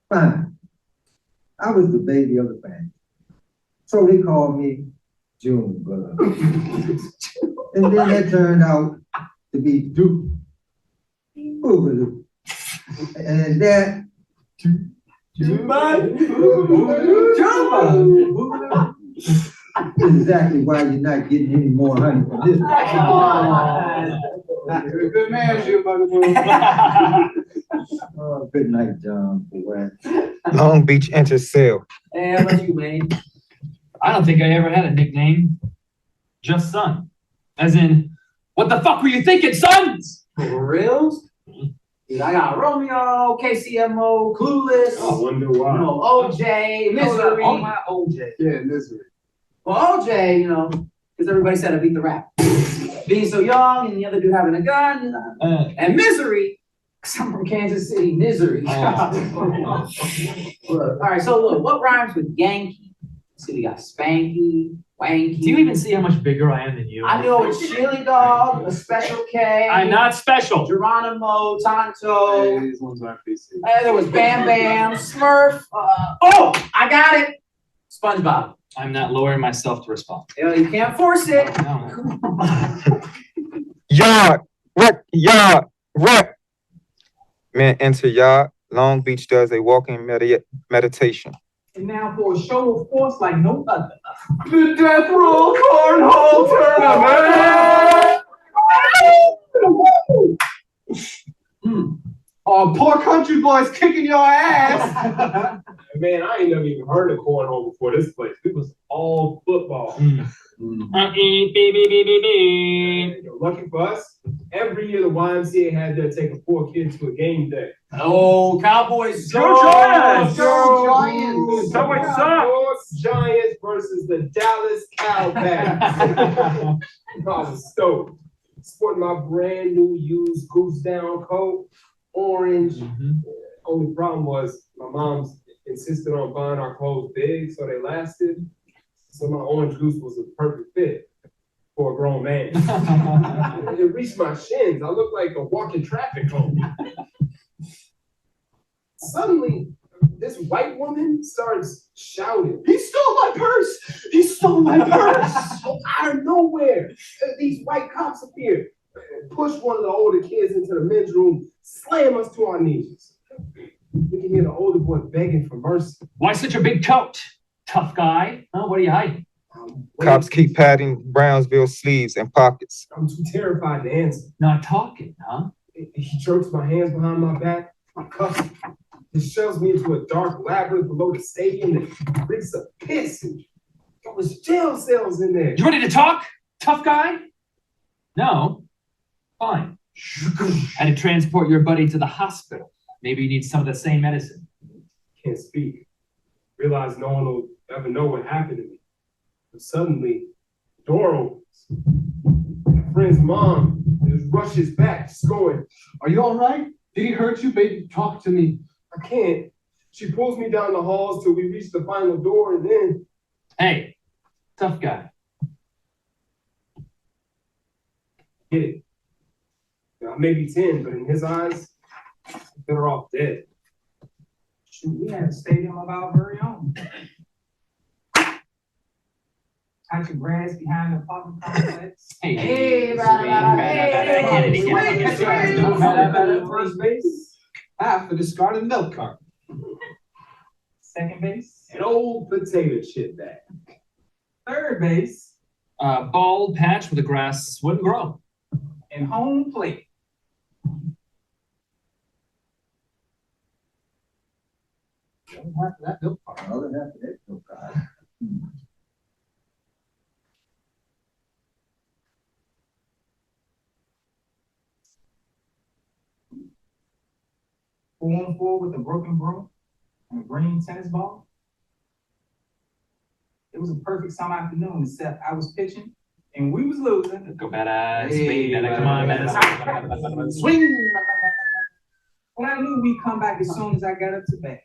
Fine. I was the baby of the family. So they called me June, brother. And then that turned out to be Duke. Boogaloo. And that is exactly why you're not getting any more honey from this one. You're a good man, you bugaboo. Oh, good night, John. Long Beach enters cell. Hey, how about you, man? I don't think I ever had a nickname. Just son. As in, what the fuck were you thinking, son? For real? Dude, I got Romeo, KCMO, Clueless, I wonder why. you know, OJ, Misery. Oh, my OJ. Yeah, misery. Well, OJ, you know, because everybody said I beat the rap. Being so young and the other dude having a gun. And Misery, because I'm from Kansas City, Misery. Look, all right, so look, what rhymes with Yankee? See, we got Spanky, Wanky. Do you even see how much bigger I am than you? I know it's Chili Dog, a Special K. I'm not special. Geronimo, Tonto. Hey, these ones aren't PC. There was Bam Bam, Smurf. Oh, I got it. SpongeBob. I'm not lowering myself to respond. You can't force it. No. Yard, wreck. Men enter yard. Long Beach does a walking meditation. And now for a show of force like no other. The Death Row Cornhole Tournament! Oh, poor country boys kicking your ass! Man, I ain't never even heard of cornhole before this place. It was all football. You're lucky for us. Every year the YMCA had to take a poor kid to a game day. Oh, Cowboys. Go Giants! Go Giants! Giants versus the Dallas Cowboys. I was stoked. Sporting my brand new used goose down coat, orange. Only problem was my mom's insisted on buying our clothes big so they lasted. So my orange goose was a perfect fit for a grown man. It reached my shins. I looked like a walking traffic cone. Suddenly, this white woman starts shouting, "He stole my purse! He stole my purse!" Out of nowhere, these white cops appear, push one of the older kids into the men's room, slam us to our knees. We can hear the older boy begging for mercy. Why such a big coat? Tough guy. Huh? What are you hiding? Cops keep patting Brownsville sleeves and pockets. I'm too terrified to answer. Not talking, huh? He jerks my hands behind my back, cuffs me. He shoves me into a dark labyrinth below the stadium that reeks of piss. There was jail cells in there. You ready to talk? Tough guy? No. Fine. I had to transport your buddy to the hospital. Maybe you need some of the same medicine. Can't speak. Realize no one will ever know what happened to me. But suddenly, the door opens. My friend's mom just rushes back, just going, Are you all right? Did he hurt you? Baby, talk to me. I can't. She pulls me down the halls till we reach the final door, and then... Hey, tough guy. Get it. I may be 10, but in his eyes, I'm better off dead. Shoot, we had a stadium of our very own. Patch of grass behind the apartment complex. Hey, First base. Half the discarded milk carton. Second base. An old potato chip bag. Third base. Bald patch where the grass wouldn't grow. And home plate. One half of that milk cart, other half of that milk cart. Four on four with a broken broom and a green tennis ball. It was a perfect summer afternoon, except I was pitching and we was losing. Go badass. Hey, Come on, man. Swing! When I knew we'd come back as soon as I got up to bat.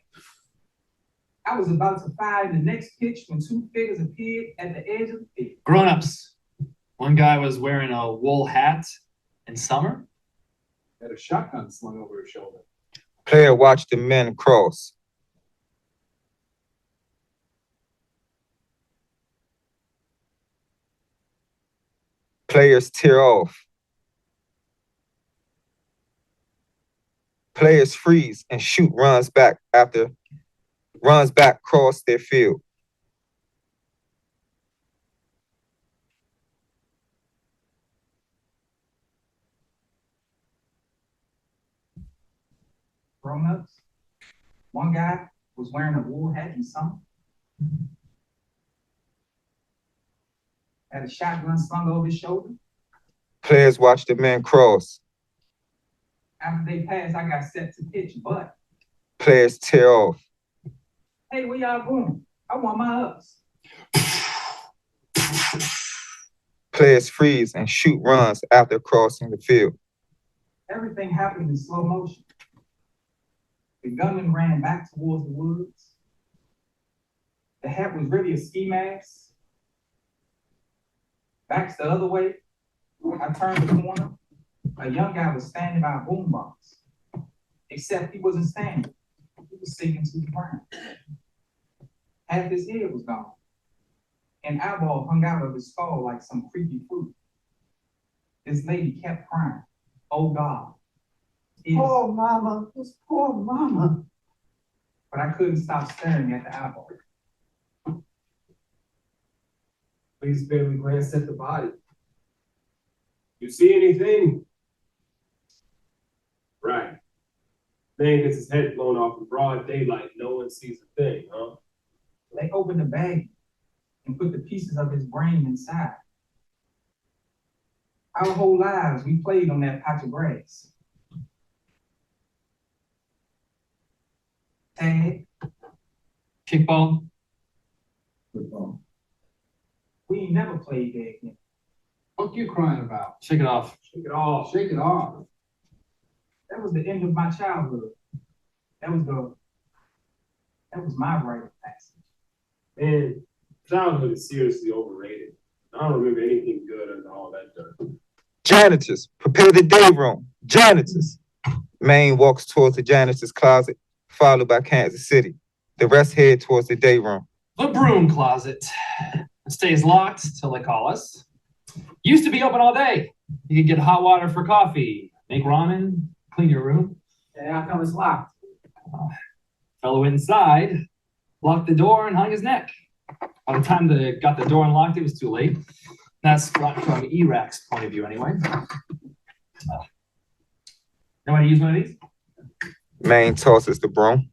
I was about to fire the next pitch when two figures appeared at the edge of the field. Grown-ups. One guy was wearing a wool hat in summer. Had a shotgun slung over his shoulder. Player watched the men cross. Players tear off. Players freeze and shoot runs back across their field. Grown-ups. One guy was wearing a wool hat in summer. Had a shotgun slung over his shoulder. Players watch the men cross. After they passed, I got set to pitch, but Players tear off. hey, where y'all going? I want my ups. Players freeze and shoot runs after crossing the field. Everything happened in slow motion. The gunman ran back towards the woods. The hat was really a ski mask. Back's the other way. I turned the corner. A young guy was standing by a boombox. Except he wasn't standing. He was sinking to the ground. Half his head was gone. An eyeball hung out of his skull like some creepy fruit. This lady kept crying. Oh God. Poor mama, this poor mama. But I couldn't stop staring at the eyeball. Please barely glance at the body. You see anything? Right. Man gets his head blown off in broad daylight. No one sees a thing, huh? They opened the bag and put the pieces of his brain inside. Our whole lives, we played on that patch of grass. Tag, Kickball. Football. we ain't never played that again. What you crying about? Shake it off. Shake it off. Shake it off. That was the end of my childhood. That was my rite of passage. Man, childhood is seriously overrated. I don't remember anything good under all that dirt. Janitors, prepare the day room. Janitors. Maine walks towards the janitor's closet, followed by Kansas City. The rest head towards the day room. The broom closet. It stays locked till they call us. Used to be open all day. You could get hot water for coffee, make ramen, clean your room. And how come it's locked? Fellow inside locked the door and hung his neck. By the time they got the door unlocked, it was too late. That's from Iraq's point of view, anyway. Nobody use one of these? Maine tosses the broom.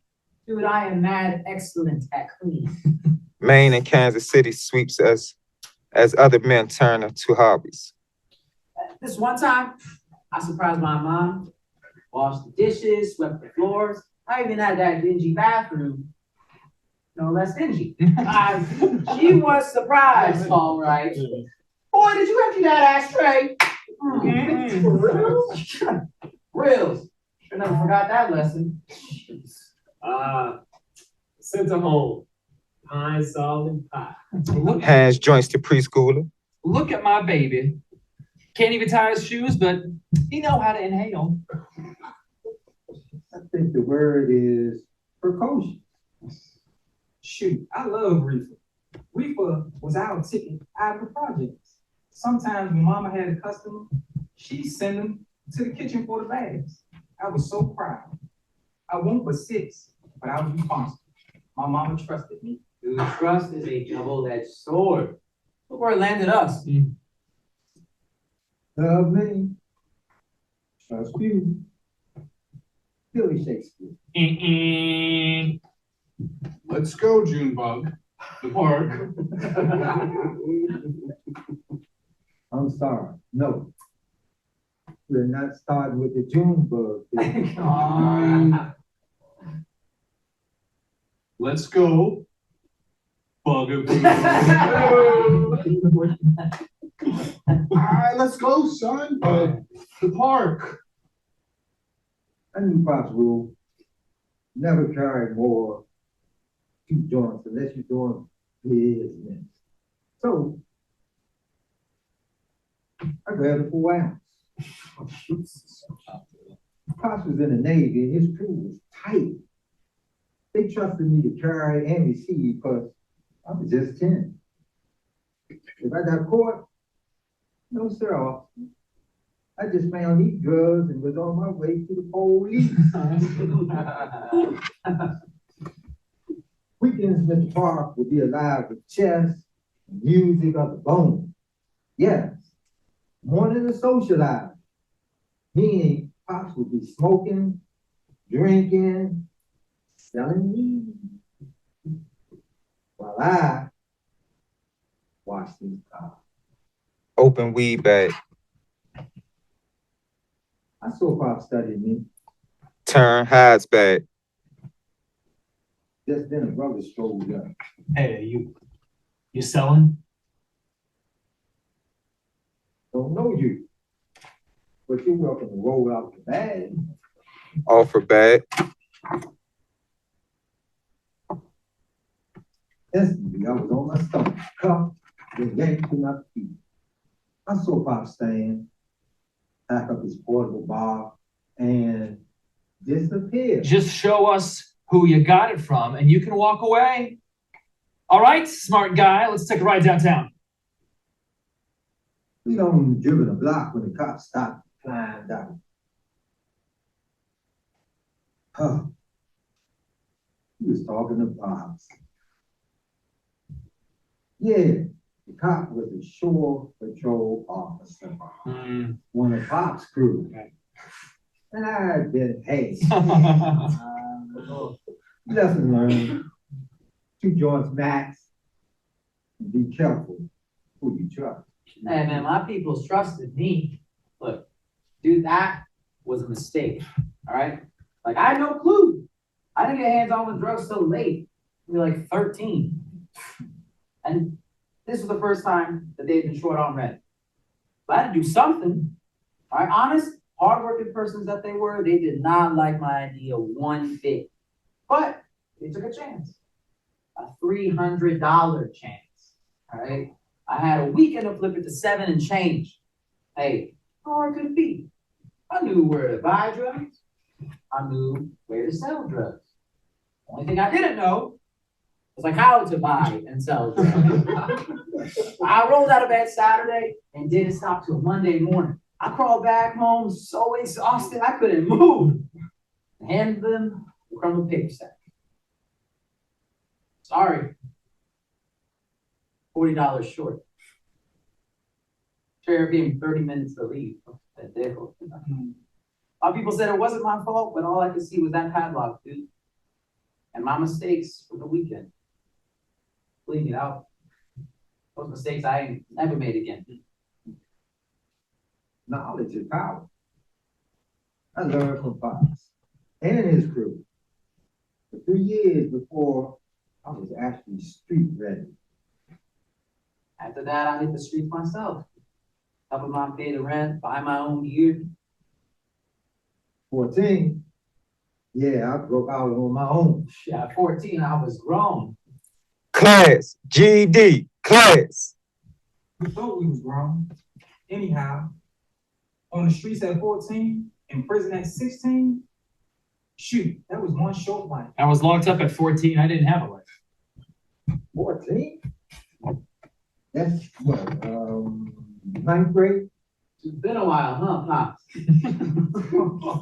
Dude, I am mad excellent at cleaning. Maine and Kansas City sweeps as other men turn to hobbies. This one time, I surprised my mom, washed the dishes, swept the floors. I even had that dingy bathroom. No less dingy. She was surprised, all right. Boy, did you empty that ashtray? Reals. Sure never forgot that lesson. Sent to home. Pine sol and pie. Hands joints to preschooler. Look at my baby. Can't even tie his shoes, but he know how to inhale. I think the word is precocious. Shoot, I love reefer. Reefer was our ticket out of the projects. Sometimes when mama had a customer, she'd send them to the kitchen for the bags. I was so proud. I won't but 6, but I was responsible. My mama trusted me. Dude, trust is a double-edged sword. Look where it landed us. Love me. Trust you. Billy Shakespeare. Let's go, Junebug. The park. I'm sorry. No. We're not starting with the Junebug. Come on. Let's go. Bugaboo. All right, let's go, son. The park. I knew Pop's rule. Never carry more 2 joints unless you're doing business. So I grabbed a 4 ounce. Pops was in the Navy and his crew was tight. They trusted me to carry and receive because I was just 10. If I got caught, no sir, officer. I just found these drugs and was on my way to the police. Weekends, Mr. Park would be alive with chess, music of the bone. Yes, morning to socialize. Meaning, Pops would be smoking, drinking, selling weed. While I watched these cars. Open weed bag. I saw Pop studying me. Turn hides back. Just then a brother strolled up. Hey, you selling? Don't know you, but you're welcome to roll out the bag. Offer bag. Instantly, I was on my stomach, cuffed, then yanked to my feet. I saw Pop stand, pack up his portable bar, and disappear. Just show us who you got it from and you can walk away. All right, smart guy, let's take a ride downtown. We only driven a block when the cops stopped and climbed out. Huh. He was talking to Pops. Yeah, the cop was a shore patrol officer. One of Pop's crew. And I had been, hey. Lesson learned. 2 joints max. Be careful who you trust. Hey man, my people's trusted me. Look, dude, that was a mistake. All right? Like I had no clue. I didn't get hands on with drugs so late. We were like 13. And this was the first time that they'd been short on rent. So I had to do something. All right, honest, hardworking persons that they were, they did not like my idea one bit. But they took a chance. A $300 chance. All right? I had a weekend to flip it to 7 and change. Hey, how hard could it be? I knew where to buy drugs. I knew where to sell drugs. Only thing I didn't know was like how to buy and sell drugs. I rolled out of bed Saturday and didn't stop till Monday morning. I crawled back home so exhausted I couldn't move. Handed them the crumpled paper sack. Sorry. $40 short. Sure, it being 30 minutes to leave. Our people said it wasn't my fault, but all I could see was that padlock, dude. And my mistakes from the weekend. Believe me, those mistakes I ain't never made again. Knowledge is power. I learned from Pops and his crew. For 3 years before I was actually street ready. After that, I hit the streets myself. Helping mom pay the rent, buy my own gear. 14, yeah, I broke out on my own. Yeah, at 14, I was grown. Class. GED. Class. We thought we was grown. Anyhow, on the streets at 14, in prison at 16, shoot, that was one short life. I was locked up at 14. I didn't have a life. 14? That's what, 9th grade? It's been a while, huh, Pops?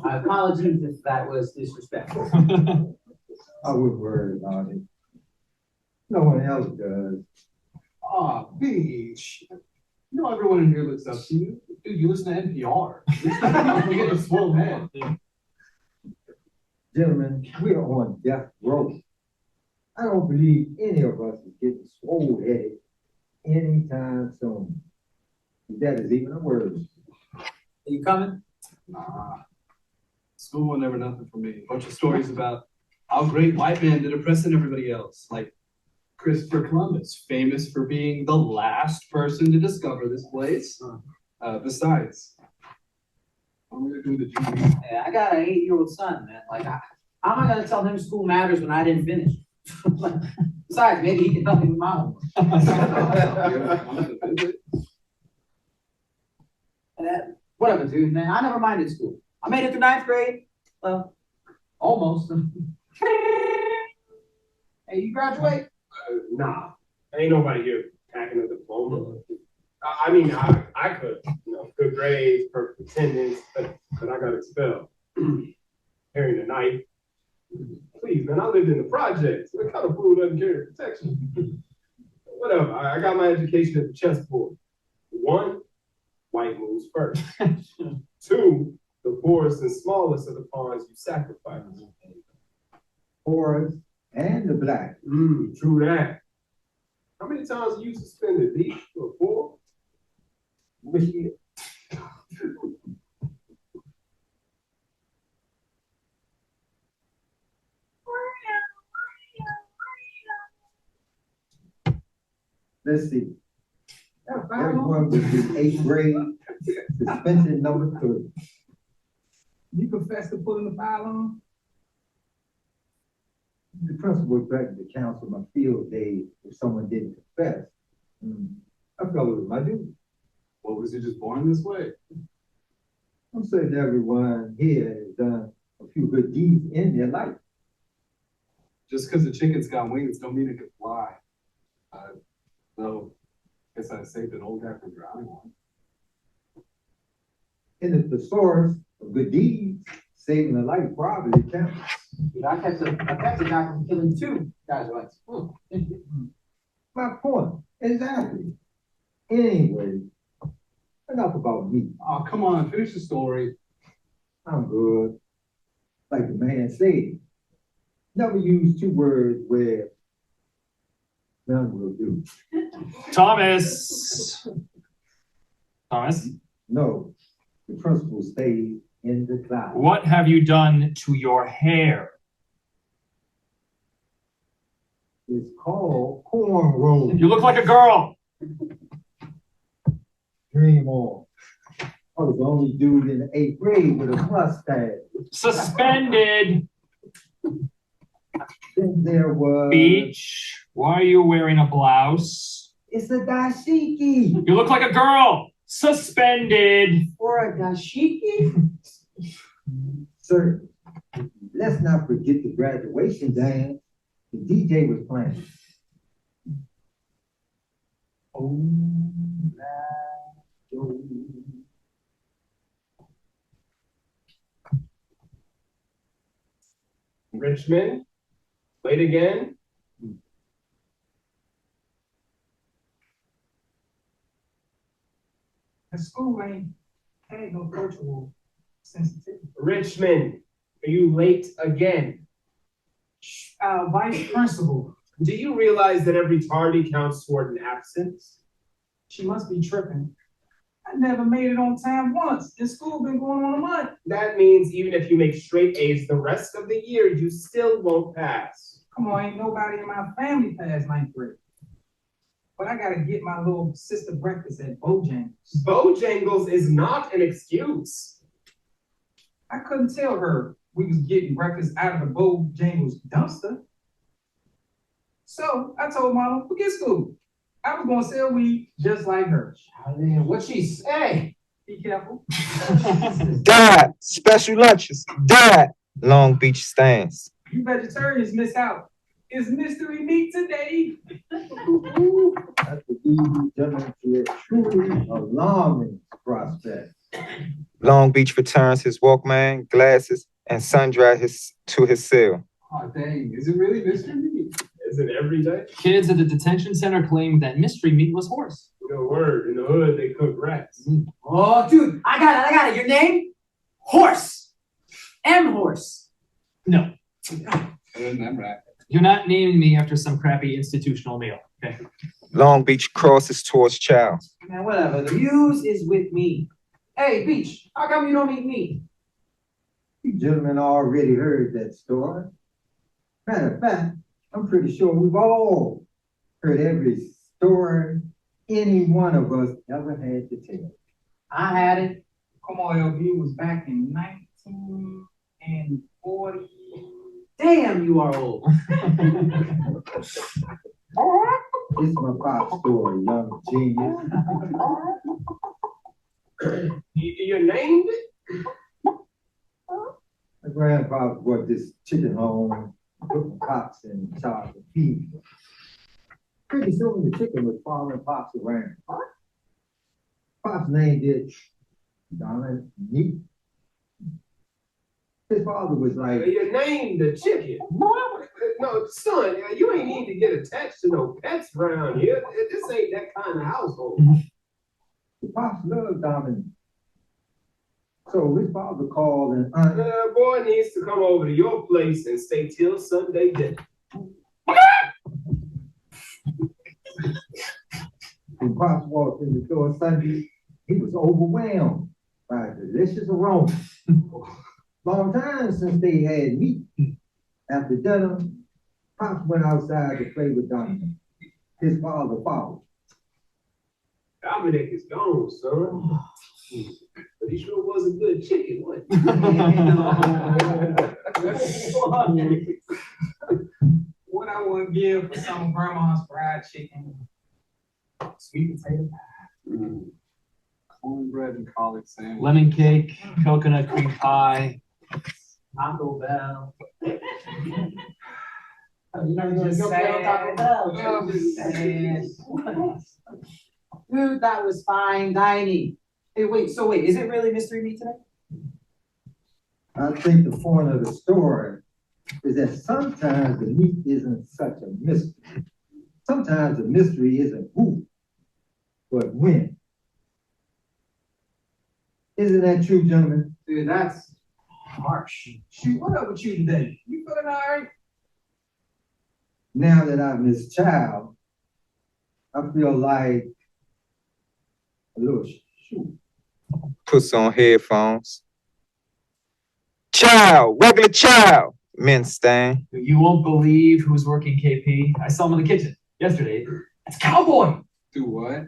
My apologies if that was disrespectful. I wouldn't worry about it. No one else does. Ah, Beach. You know everyone in here looks up to you. Dude, you listen to NPR. You get a swole head. Gentlemen, we are on death row. I don't believe any of us is getting swole-headed anytime soon. If that is even a word. Are you coming? Nah. School was never nothing for me. A bunch of stories about how great white man did oppressing everybody else. Like Christopher Columbus, famous for being the last person to discover this place. Besides, I'm gonna do the duty. Yeah, I got an 8-year-old son, man. Like, how am I gonna tell him school matters when I didn't finish? Besides, maybe he can help me with my homework. Whatever, dude, man. I never minded school. I made it through 9th grade. Well, almost. Hey, you graduate? Nah, ain't nobody here packing a diploma. I mean, I could, good grades, perfect attendance, but I got expelled. Carrying a knife. Please, man, I lived in the projects. What kind of fool doesn't carry protection? Whatever, I got my education at the chessboard. 1, white moves first. 2, the poorest and smallest of the pawns you sacrifice. Poorest and the black. True that. How many times are you suspended, D? For 4? Wish you. Let's see. Everyone was in 8th grade, suspension number 3. You confess to pulling the file on? The principal threatened to cancel my field day if someone didn't confess. I felt it was my duty. What, was he just born this way? I'm certain everyone here has done a few good deeds in their life. Just because the chicken's got wings don't mean it can fly. So, guess I saved an old guy from drowning one. In the thesaurus of good deeds, saving a life probably counts. Dude, I kept a guy from killing 2 guys once. My point, exactly. Anyway, enough about me. Oh, come on, finish the story. I'm good. Like the man said, never use 2 words where none will do. Thomas. Thomas, No, the principal stayed in the cloud. what have you done to your hair? It's called cornrows. You look like a girl. Dream on. I was the only dude in the 8th grade with a mustache. Suspended. Then there was. Beach, why are you wearing a blouse? It's a dashiki. You look like a girl. Suspended. Or a dashiki? Sir, let's not forget the graduation dance. The DJ was playing. Oh, Richmond, late again. The school ain't had no virtual sensitivity. Richmond, are you late again? Vice principal, Do you realize that every tardy counts toward an absence? she must be tripping. I never made it on time once. This school been going on a month. That means even if you make straight A's the rest of the year, you still won't pass. Come on, ain't nobody in my family passed 9th grade. But I gotta get my little sister breakfast at Bojangles. Bojangles is not an excuse. I couldn't tell her we was getting breakfast out of the Bojangles dumpster. So I told Mama, forget school. I was gonna sell weed just like her. What'd she say? Be careful. Dad, special lunches. Dad, Long Beach stands. You vegetarians miss out. It's mystery meat today. I believe you demonstrate truly alarming prospect. Long Beach returns his Walkman, glasses, and sundry to his cell. Oh, dang, is it really Mr. Meat? Is it every day? Kids at the detention center claimed that mystery meat was horse. Good word. In the hood, they cook rats. Oh, dude, I got it. Your name? Horse. M Horse. No, Right. you're not naming me after some crappy institutional meal. Okay. Long Beach crosses towards Chow. Man, whatever. The muse is with me. Hey, Beach, how come you don't eat meat? You gentlemen already heard that story. Matter of fact, I'm pretty sure we've all heard every story any one of us ever had to tell. I had it. Come on, LB was back in 1940. Damn, you are old. It's my pop story, young genius. You named it? My grandpa brought this chicken home, put my pops in charge of feeding it. Pretty soon the chicken was following Pops around. Pops named it Darling Meat. His father was like, You named the chicken. No, son, you ain't need to get attached to no pets around here. This ain't that kind of household. Pops loved Dominic. So his father called and Boy needs to come over to your place and stay till Sunday dinner. when Pops walked in the door Sunday, he was overwhelmed by a delicious aroma. Long time since they had meat. After dinner, Pops went outside to play with Dominic. His father followed. Dominic is gone, son. But he sure was a good chicken, wasn't he? What I would give for some grandma's fried chicken, sweet potato pie. Cornbread and collard sandwich. Lemon cake, coconut cream pie. Taco Bell. You Just saying. Taco Bell. Dude, that was fine dining. Hey, wait, is it really mystery meat today? I think the point of the story is that sometimes the meat isn't such a mystery. Sometimes the mystery isn't who, but when. Isn't that true, gentlemen? Dude, that's harsh. Shoot, what up with you today? You feeling all right? Now that I'm his child, I feel like a little shoot. Puts on headphones. Child, regular child. Men stain. You won't believe who's working KP. I saw him in the kitchen yesterday. It's Cowboy. Do what?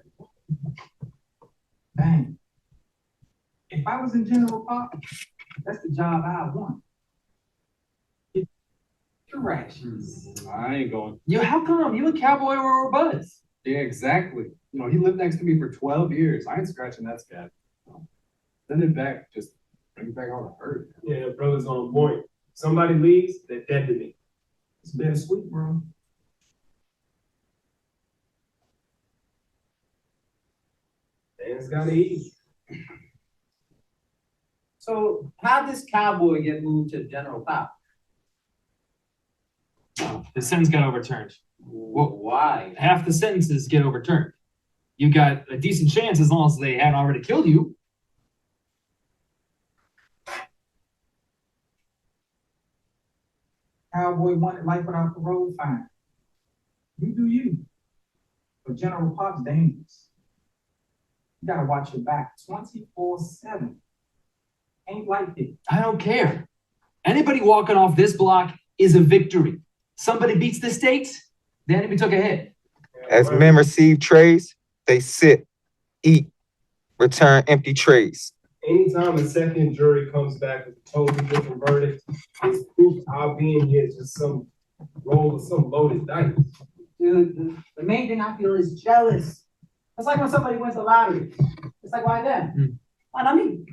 Dang. If I was in General Pop, that's the job I want. Get your rations. I ain't going. Yo, how come? You and Cowboy were buds. Yeah, exactly. You know, he lived next to me for 12 years. I ain't scratching that scab. Send it back. Just bring it back all the hurt. Yeah, brother's on point. Somebody leaves, they're dead to me. It's bittersweet, bro. Man's gotta eat. So how'd this Cowboy get moved to General Pop? The sentence got overturned. Why? Half the sentences get overturned. You got a decent chance as long as they hadn't already killed you. Cowboy wanted life without parole, fine. You do you. But General Pop's dangerous. You gotta watch your back 24/7. Ain't like it. I don't care. Anybody walking off this block is a victory. Somebody beats the stakes, the enemy took a hit. As men receive trays, they sit, eat, return empty trays. Anytime a second jury comes back with a totally different verdict, it's proof our being here is just some roll of some loaded dice. Dude, the main thing I feel is jealous. It's like when somebody wins the lottery. It's like, why them? Why not me?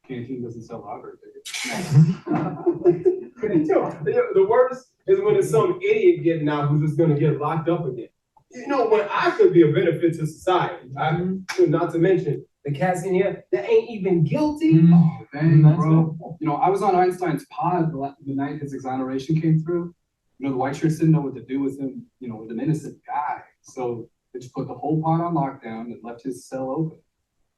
Canteen doesn't sell lottery tickets. The worst is when it's some idiot getting out who's just gonna get locked up again. You know, when I could be a benefit to society. Not to mention the cats in here that ain't even guilty. Oh, dang, bro. You know, I was on Einstein's pod the night his exoneration came through. the white shirts didn't know what to do with him, with an innocent guy. So they just put the whole pod on lockdown and left his cell open.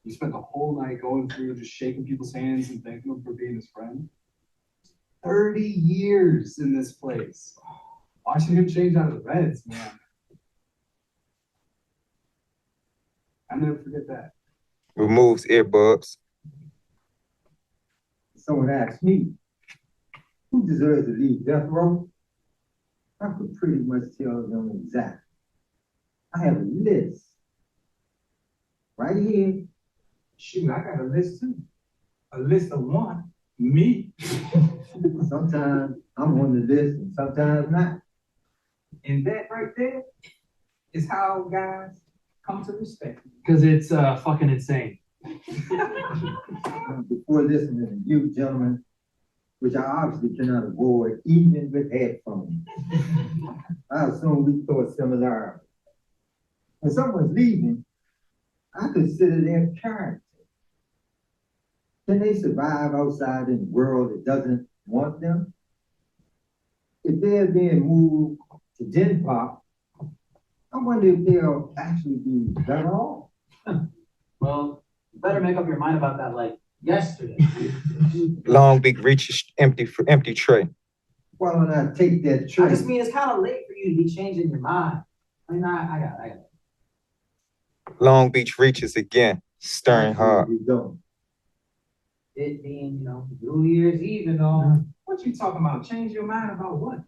He spent the whole night going through, just shaking people's hands and thanking them for being his friend. 30 years in this place. Watching him change out of the Reds, man. I'll never forget that. Removes earbuds. Someone asked me, who deserves to leave death row? I could pretty much tell them exactly. I have a list. Right here. Shoot, I got a list too. A list of one. Me. Sometimes I'm on the list and sometimes not. And that right there is how guys come to respect me. Because it's fucking insane. Before listening to you gentlemen, which I obviously cannot avoid even with headphones, I assume we thought similarity. When someone's leaving, I consider their character. Can they survive outside in the world that doesn't want them? If they're being moved to Gen Pop, I wonder if they'll actually be better off. Well, you better make up your mind about that like yesterday. Long Beach reaches empty tray. Why don't I take that I tray? just mean it's kind of late for you to be changing your mind. I mean, I got it. Long Beach reaches again, stirring hard. You don't. It being, New Year's Eve and all. What you talking about? Change your mind about what?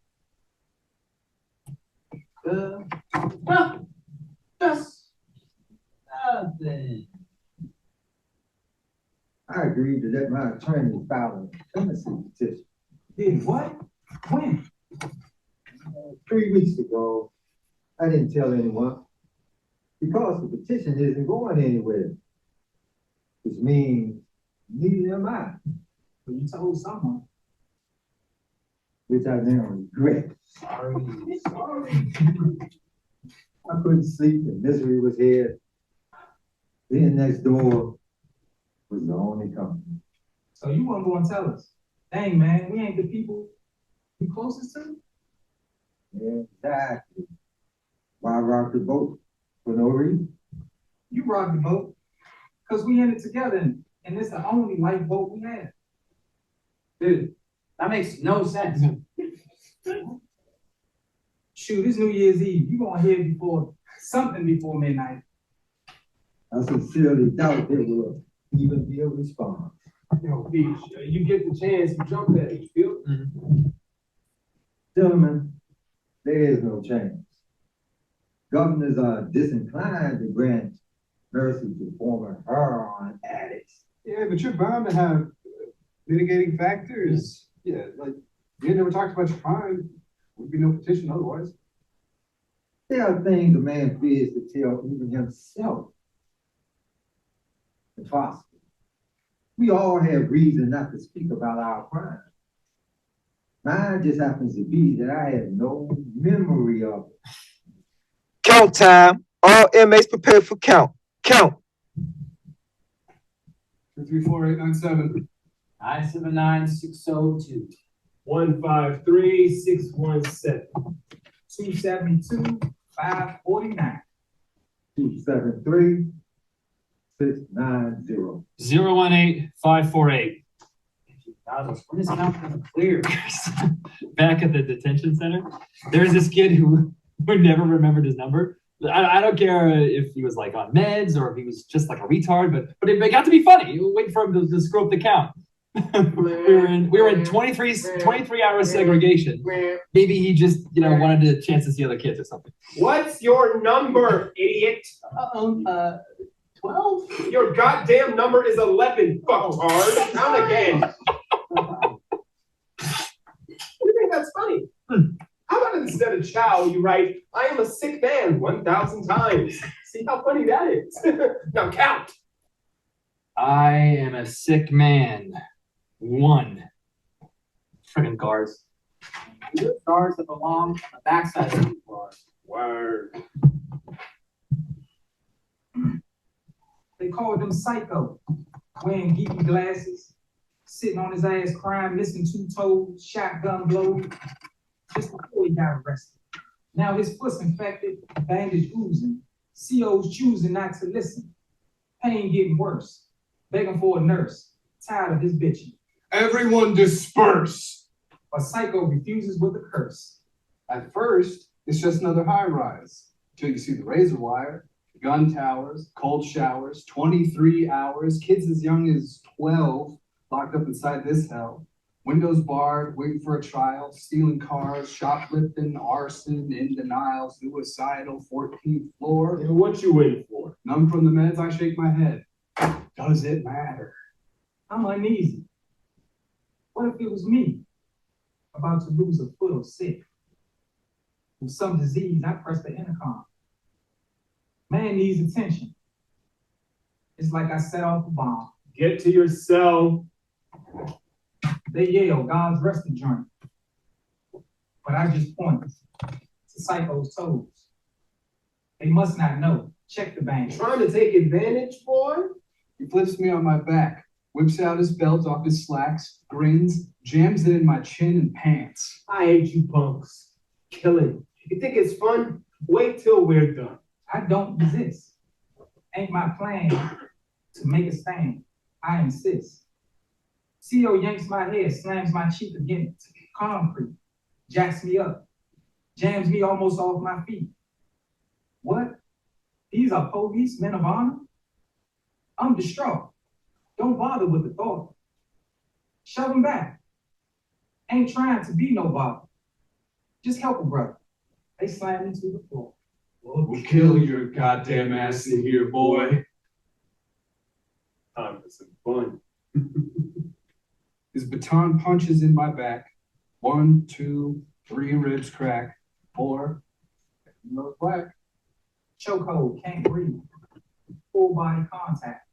Just nothing. I agreed to let my attorney file a clemency petition. Did what? When? 3 weeks ago. I didn't tell anyone because the petition isn't going anywhere, which means neither am I. But you told someone. Which I now regret. Sorry. I couldn't sleep and misery was here. Being next door was the only company. So you weren't going to tell us. Dang, man, we ain't the people you closest to? Exactly. Why rock the boat? For no reason. You rocked the boat because we in it together and it's the only lifeboat we have. Dude, that makes no sense. Shoot, it's New Year's Eve. You gonna hear something before midnight. I sincerely doubt there will even be a response. Yo, Beach, you get the chance, you jump at it, you feel it? Gentlemen, there is no chance. Governors are disinclined to grant mercy to former heroin addicts. Yeah, but you're bound to have mitigating factors. Yeah, like you never talked about your crime. Would be no petition otherwise. There are things a man fears to tell even himself. Impossible. We all have reason not to speak about our crime. Mine just happens to be that I have no memory of it. Count time. All inmates prepared for count. Count. 234-897. 979-602. 153-617. 272-549. 273-690. 018-548. When is count clear? Back at the detention center, there's this kid who never remembered his number. I don't care if he was like on meds or if he was just like a retard, but it got to be funny. You wait for him to screw up the count. we were in 23-hour segregation. Maybe he just wanted a chance to see other kids or something. What's your number, idiot? 12? Your goddamn number is 11, fucktard. Count again. You think that's funny? How about instead of chow, you write, I am a sick man 1,000 times. See how funny that is? Now count. I am a sick man. 1. Friggin' guards. The stars that belong on the backside of these bars. Word. They called him psycho. Wearing geeky glasses, sitting on his ass crying, missing 2 toes, shotgun blow. just before he got arrested. Now his foot's infected, bandage oozing, CO's choosing not to listen. Pain getting worse, begging for a nurse, tired of his bitching. Everyone disperse! A psycho refuses with a curse. At first, it's just another high rise, till you see the razor wire, gun towers, cold showers, 23 hours, kids as young as 12 locked up inside this hell. Windows barred, waiting for a trial, stealing cars, shoplifting, arson, in denial, suicidal, 14th floor. And what you waiting for? Numb from the meds, I shake my head. Does it matter? I'm uneasy. What if it was me, about to lose a foot or sick? With some disease, I press the intercom. Man needs attention. It's like I set off a bomb. Get to your cell. They yell, God's resting joint. But I just point to psycho's toes. They must not know. Check the bank. Trying to take advantage, boy? He flips me on my back, whips out his belt off his slacks, grins, jams it in my chin and pants. I hate you punks. Killing. You think it's fun? Wait till we're done. I don't resist. Ain't my plan to make a stand. I insist. CO yanks my head, slams my cheek against concrete, jacks me up, jams me almost off my feet. What? These are police, men of honor? I'm distraught. Don't bother with the thought. Shove them back. Ain't trying to be no bother. Just help a brother. They slam me to the floor. We'll kill your goddamn ass in here, boy. Time for some fun. His baton punches in my back. 1, 2, 3 ribs crack. 4, no black. Chokehold, can't breathe. Full body contact.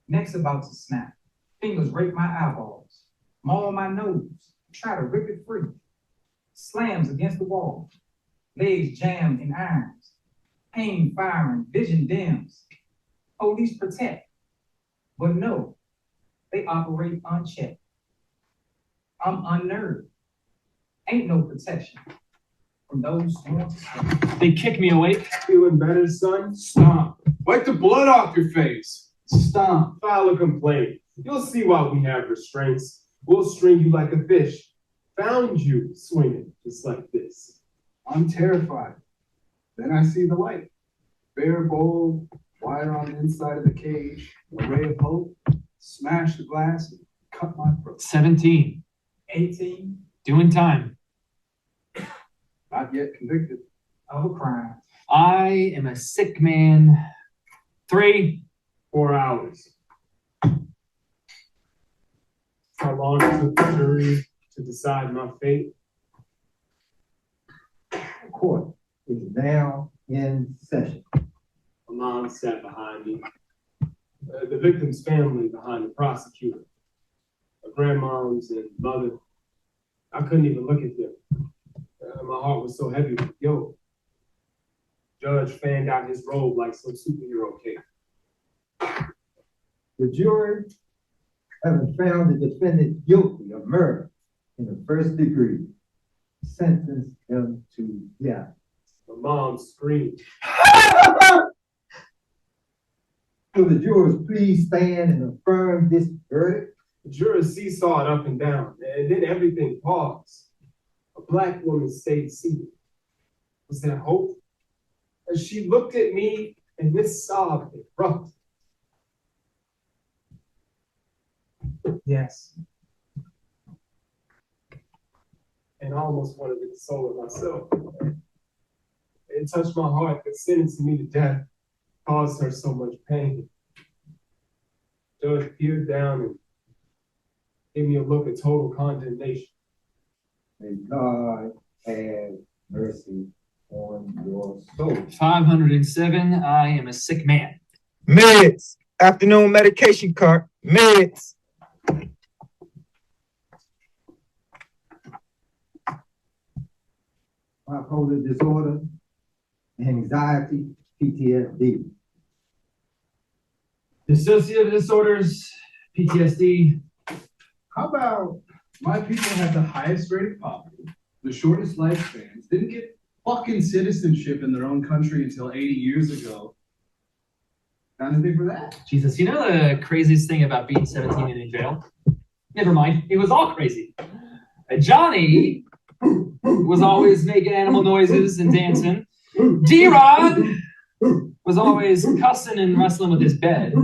Neck's about to snap. Fingers rape my eyeballs. Maul my nose. Try to rip it free. Slams against the wall. Legs jammed in irons. Pain firing, vision dims. Police protect. But no, they operate unchecked. I'm unnerved. Ain't no protection from those who want to stay. They kick me awake. Feeling better, son? Stomp. Wipe the blood off your face. Stomp. File a complaint. You'll see why we have restraints. We'll string you like a fish. Found you swinging just like this. I'm terrified. Then I see the light. Bare bowl, wire on the inside of the cage, a ray of hope, smash the glass and cut my throat. 17. 18 Doing time. Not yet convicted. of a crime. I am a sick man. 3. 4 hours. How long it took the jury to decide my fate? Court is now in session. My mom sat behind me. The victim's family behind the prosecutor. My grandmoms and mother. I couldn't even look at them. My heart was so heavy with guilt. Judge fanned out his robe like some superhero cape. The jury, having found the defendant guilty of murder in the first degree, sentenced him to death. My mom screamed. Will the jurors please stand and affirm this verdict? The jurors seesawed up and down, and then everything paused. A Black woman stayed seated. Was there hope? As she looked at me, and this sob erupted. Yes. And I almost wanted to console her myself. It touched my heart that sentencing me to death caused her so much pain. Judge peered down and gave me a look of total condemnation. May God have mercy on your soul. 507. I am a sick man. Meds. Afternoon medication cart. Meds. Bipolar disorder, anxiety, PTSD. Dissociative disorders, PTSD. How about my people have the highest rate of poverty, the shortest lifespans, didn't get fucking citizenship in their own country until 80 years ago. Kind of big for that. Jesus, you know the craziest thing about being 17 and in jail? Never mind, it was all crazy. Johnny was always making animal noises and dancing. D-Rod was always cussing and wrestling with his bed.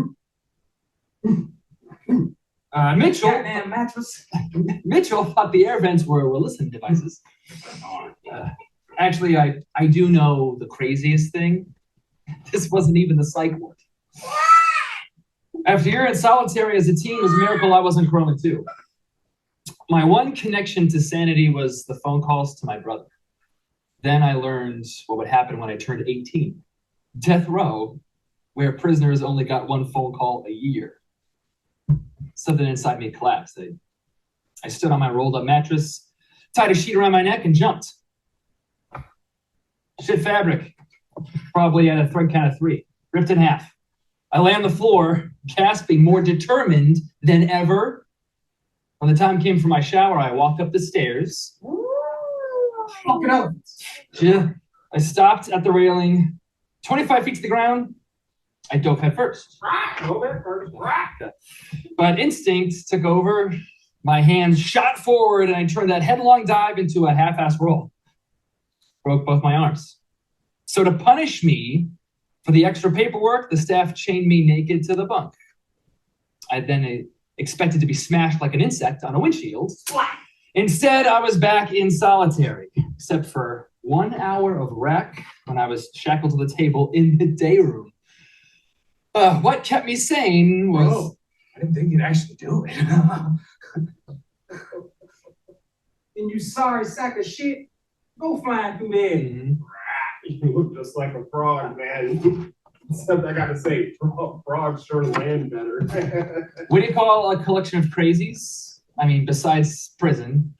Mitchell thought the air vents were listening devices. Actually, I do know the craziest thing. This wasn't even the psych ward. After a year in solitary as a teen, it was a miracle I wasn't Corona too. My one connection to sanity was the phone calls to my brother. Then I learned what would happen when I turned 18. Death row, where prisoners only got one phone call a year. Something inside me collapsed. I stood on my rolled up mattress, tied a sheet around my neck, and jumped. Shit fabric, probably at a thread count of 3, ripped in half. I lay on the floor, gasping, more determined than ever. When the time came for my shower, I walked up the stairs. Fucking up. Yeah, I stopped at the railing, 25 feet to the ground. I dove head first. But instinct took over. My hands shot forward and I turned that headlong dive into a half-ass roll. Broke both my arms. So to punish me for the extra paperwork, the staff chained me naked to the bunk. I then expected to be smashed like an insect on a windshield. Instead, I was back in solitary, except for 1 hour of rec when I was shackled to the table in the day room. What kept me sane was... Bro, I didn't think you'd actually do it. And you sorry sack of shit, go flying through there. You look just like a frog, man. Except I gotta say, frogs sure land better. What do you call a collection of crazies? I mean, besides prison.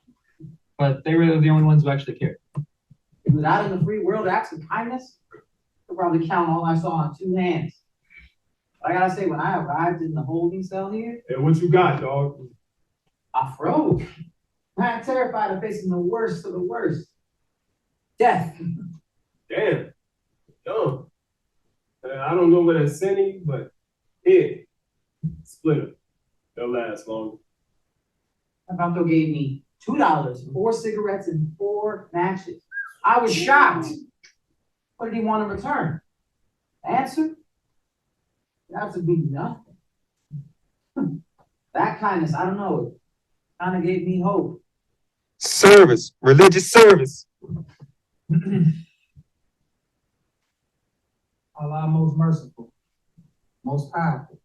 But they were the only ones who actually cared. If without in the free world acts of kindness, I'll probably count all I saw on 2 hands. But I gotta say, when I arrived in the holding cell here, Hey, what you got, dog? I froze. I'm terrified of facing the worst of the worst. Death. Damn. Dumb. I don't know what that's sending, but here, split them. They'll last long. Alberto gave me $2, 4 cigarettes, and 4 matches. I was shocked. What did he want in return? Answer? That would be nothing. That kindness, I don't know, it kind of gave me hope. Service, religious service. Allah most merciful, most powerful.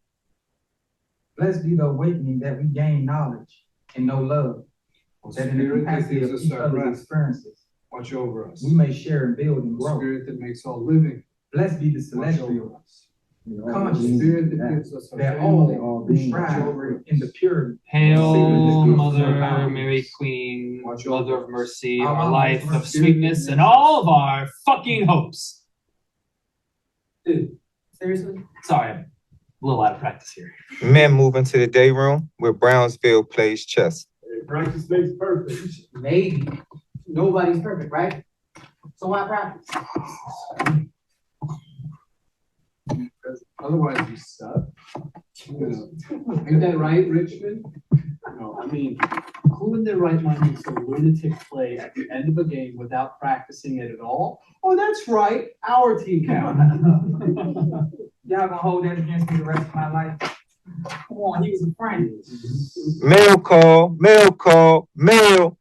Blessed be the awakening that we gain knowledge and know love. That in the capacity of each other's experiences, Watch over us. we may share and build and grow. Spirit that makes all living. Blessed be the Watch over celestial us. conscious Spirit that gives us our that family. all Watch strive over us. in the purity. Hail, Mother, Mary Queen, Watch Mother over of us. Mercy, Our our life life, of sweetness, and all of our fucking hopes. Dude, seriously? Sorry, I'm a little out of practice here. Men move into the day room where Brownsville plays chess. Hey, practice makes perfect. Maybe. Nobody's perfect, right? So why practice? Otherwise, you suck. You know, ain't that right, Richmond? No, I mean, who in their right mind makes a lunatic play at the end of a game without practicing it at all? Oh, that's right, our team count. Y'all gonna hold that against me the rest of my life? Come on, he was a friend. Mail call, mail call, mail.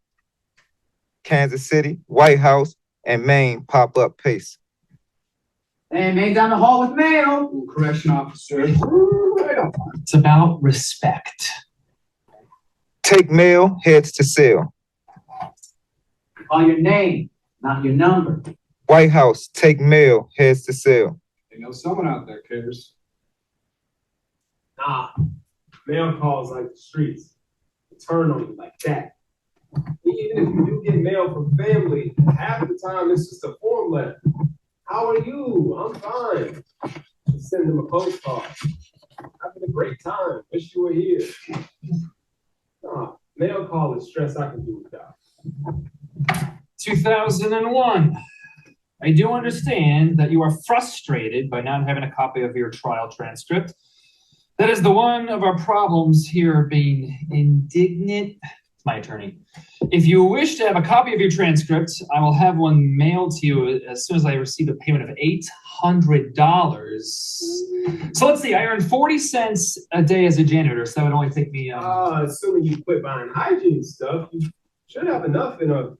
Kansas City, White House, and Maine pop-up pace. And man down the hall with mail. Correction officer. Right on. It's about respect. Take mail, heads to sale. Call your name, not your number. White House, take mail, heads to sale. You know, someone out there cares. Nah, mail calls like the streets. They turn on you like that. Even if you do get mail from family, half the time it's just a form letter. How are you? I'm fine. Just send them a postcard. Having a great time. Wish you were here. Nah, mail call is stress I can do without. 2001. I do understand that you are frustrated by not having a copy of your trial transcript. That is the one of our problems here, being indignant. My attorney. If you wish to have a copy of your transcript, I will have one mailed to you as soon as I receive a payment of $800. So let's see, I earned 40 cents a day as a janitor, so that would only take me... Assuming you quit buying hygiene stuff, you should have enough in a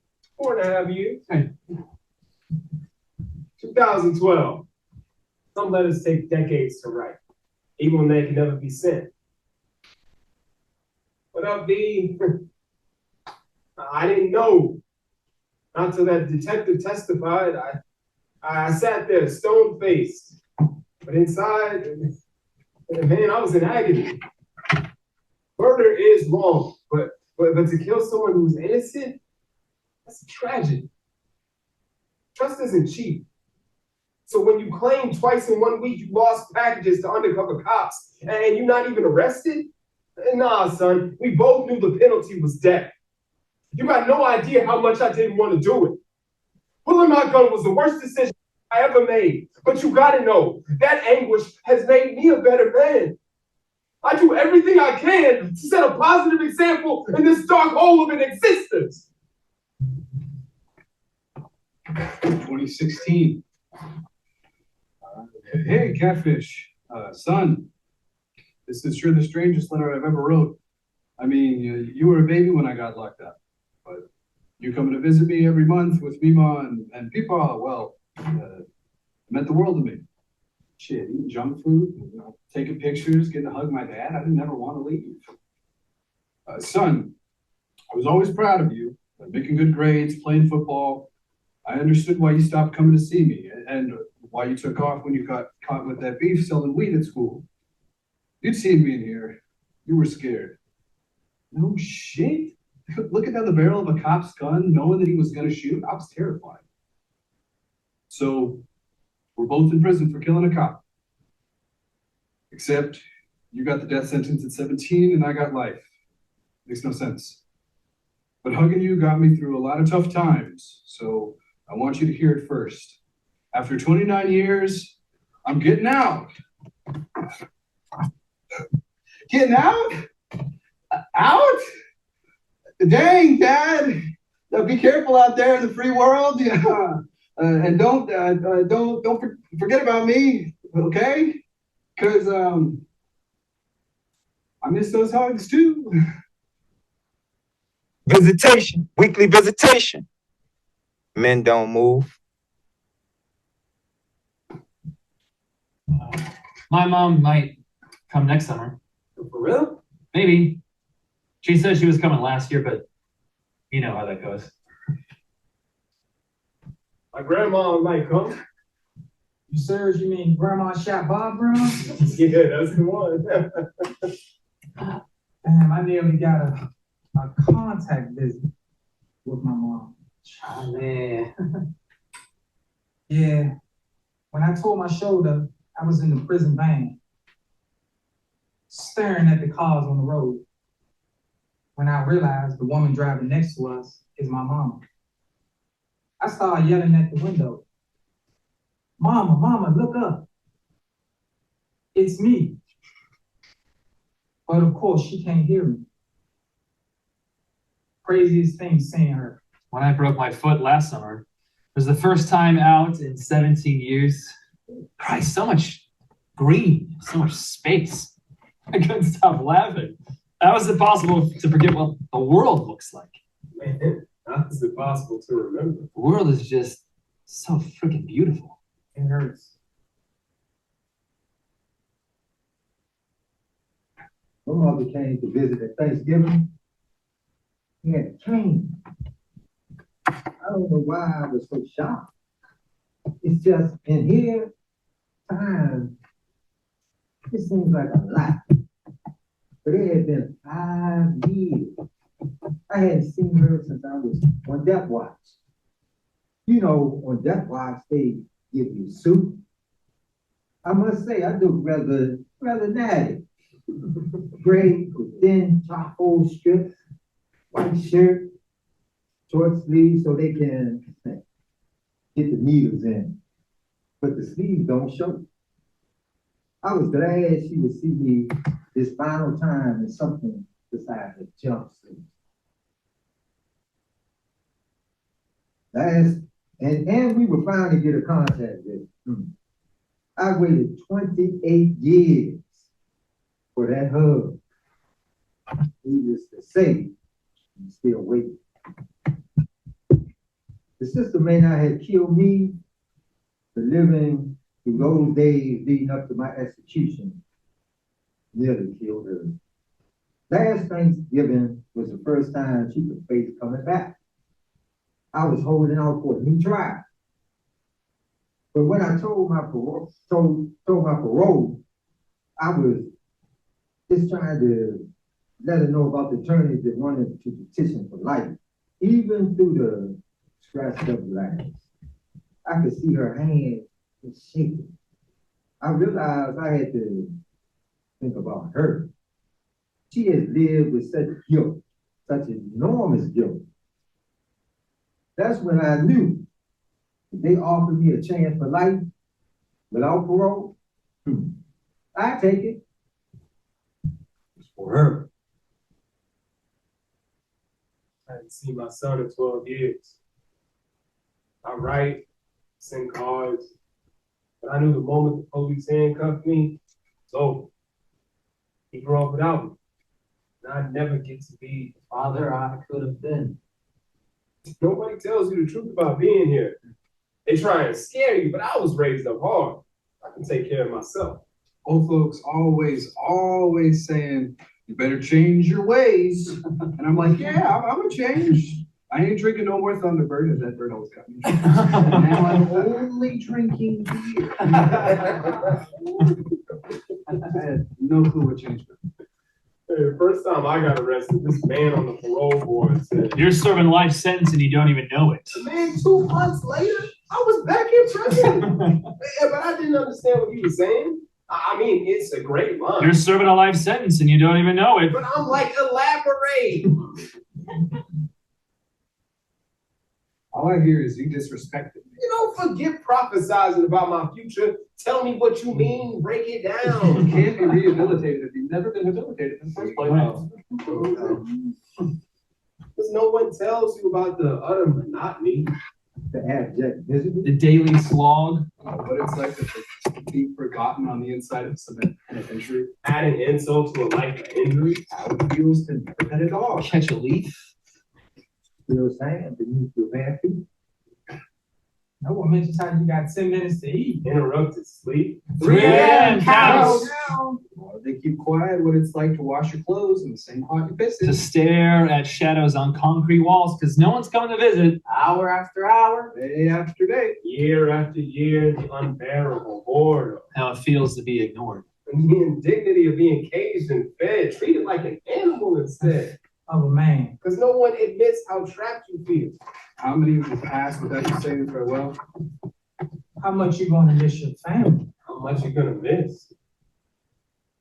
4.5 years. 2012. Some letters take decades to write, even when they can never be sent. What up, B? I didn't know. Not until that detective testified. I sat there stone-faced. But inside, man, I was in agony. Murder is wrong, but to kill someone who's innocent, that's a tragedy. Trust isn't cheap. So when you claim twice in 1 week you lost packages to undercover cops and you're not even arrested, nah, son, we both knew the penalty was death. You got no idea how much I didn't want to do it. Pulling my gun was the worst decision I ever made. But you gotta know, that anguish has made me a better man. I do everything I can to set a positive example in this dark hole of an existence. 2016. Hey, Catfish. Son, this is sure the strangest letter I've ever wrote. I mean, you were a baby when I got locked up. But you coming to visit me every month with Mima and Peepaw, well, meant the world to me. Shit, eating junk food, taking pictures, getting to hug my dad. I didn't ever want to leave. Son, I was always proud of you, making good grades, playing football. I understood why you stopped coming to see me and why you took off when you got caught with that beef selling weed at school. You'd seen me in here. You were scared. No shit. Looking down the barrel of a cop's gun, knowing that he was going to shoot, I was terrified. So, we're both in prison for killing a cop. Except, you got the death sentence at 17 and I got life. Makes no sense. But hugging you got me through a lot of tough times, so I want you to hear it first. After 29 years, I'm getting out. Getting out? Out? Dang, Dad! Now be careful out there in the free world, yeah. And don't forget about me, okay? Because I miss those hugs too. Visitation, weekly visitation. Men don't move. My mom might come next summer. For real? Maybe. She said she was coming last year, but you know how that goes. My grandma might come. You serious? You mean Grandma shot Bob Brown? Yeah, that's the one. Damn, I nearly got a contact visit with my mom. Oh, man. Yeah. When I tore my shoulder, I was in the prison van, staring at the cars on the road. When I realized the woman driving next to us is my mama. I started yelling at the window. Mama, mama, look up. It's me. But of course, she can't hear me. Craziest thing seeing her. When I broke my foot last summer, it was the first time out in 17 years. Christ, so much green, so much space. I couldn't stop laughing. How is it possible to forget what the world looks like? Man, how is it possible to remember? The world is just so freaking beautiful. It hurts. My mother came to visit at Thanksgiving. He had a cane. I don't know why I was so shocked. It's just in here, time, it seems like a lot. But it had been 5 years. I hadn't seen her since I was on death watch. You know, on death watch, they give you soup. I must say, I look rather natty. Gray with thin charcoal strips, white shirt, short sleeves so they can get the needles in. But the sleeves don't show. I was glad she would see me this final time in something besides a jumpsuit. And we would finally get a contact with. I waited 28 years for that hug. Needless to say, I'm still waiting. The sister may not have killed me, but living through those days leading up to my execution nearly killed her. Last Thanksgiving was the first time she could face coming back. I was holding out for a new trial. But when I told my parole, I was just trying to let her know about the attorneys that wanted to petition for life, even through the scratched up glass. I could see her hand was shaking. I realized I had to think about her. She has lived with such guilt, such enormous guilt. That's when I knew if they offered me a chance for life without parole, I'd take it. It's for her. I hadn't seen my son in 12 years. I write, send cards, but I knew the moment the police handcuffed me, it's over. He grew up without me, and I'd never get to be the Father, I could have been. Nobody tells you the truth about being here. They try and scare you, but I was raised up hard. I can take care of myself. Old folks always saying, you better change your ways. And I'm like, yeah, I'm gonna change. I ain't drinking no more Thunderbird, as that bird always got me. And now I'm only drinking beer. I had no clue what changed. The first time I got arrested, this man on the parole board said, You're serving life sentence and you don't even know it. man, 2 months later, I was back in prison. But I didn't understand what he was saying. I mean, it's a great line. You're serving a life sentence and you don't even know it. But I'm like, elaborate. All I hear is you disrespected me. You don't forget prophesizing about my future. Tell me what you mean. Break it You down. can't be rehabilitated if you've never been rehabilitated in the first place. Because no one tells you about the utter monotony. The abject misery. The daily slog. What it's like to be forgotten on the inside of cement penitentiary. Adding insult to a life of injury. How it feels to never pet a dog. Catch a leaf. Still saying beneath your bare feet. No one mentions how you got 10 minutes to eat. Interrupted sleep. 3 a.m. counts. Or they keep quiet what it's like to wash your clothes in the same pot you piss in. To stare at shadows on concrete walls because no one's coming to visit. Hour after hour. Day after day. Year after year, the unbearable boredom. How it feels to be ignored. And the indignity of being caged and fed, treated like an animal instead. Of a man. Because no one admits how trapped you feel. How many of you pass without you saying farewell? How much you gonna miss your family? How much you gonna miss?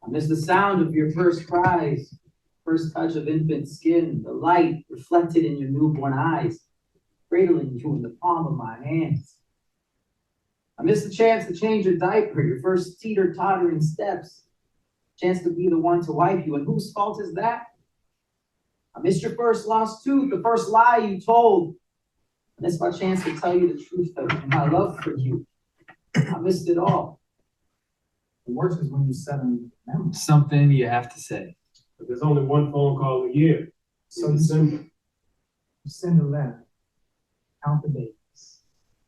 I miss the sound of your first cries, first touch of infant skin, the light reflected in your newborn eyes, cradling you in the palm of my hands. I miss the chance to change your diaper, your first teeter-tottering steps, chance to be the one to wipe you, and whose fault is that? I missed your first lost tooth, the first lie you told. I missed my chance to tell you the truth of my love for you. I missed it all. The worst is when you suddenly remember. Something you have to say. But there's only one phone call a year. So In December. You send a letter. Count the days.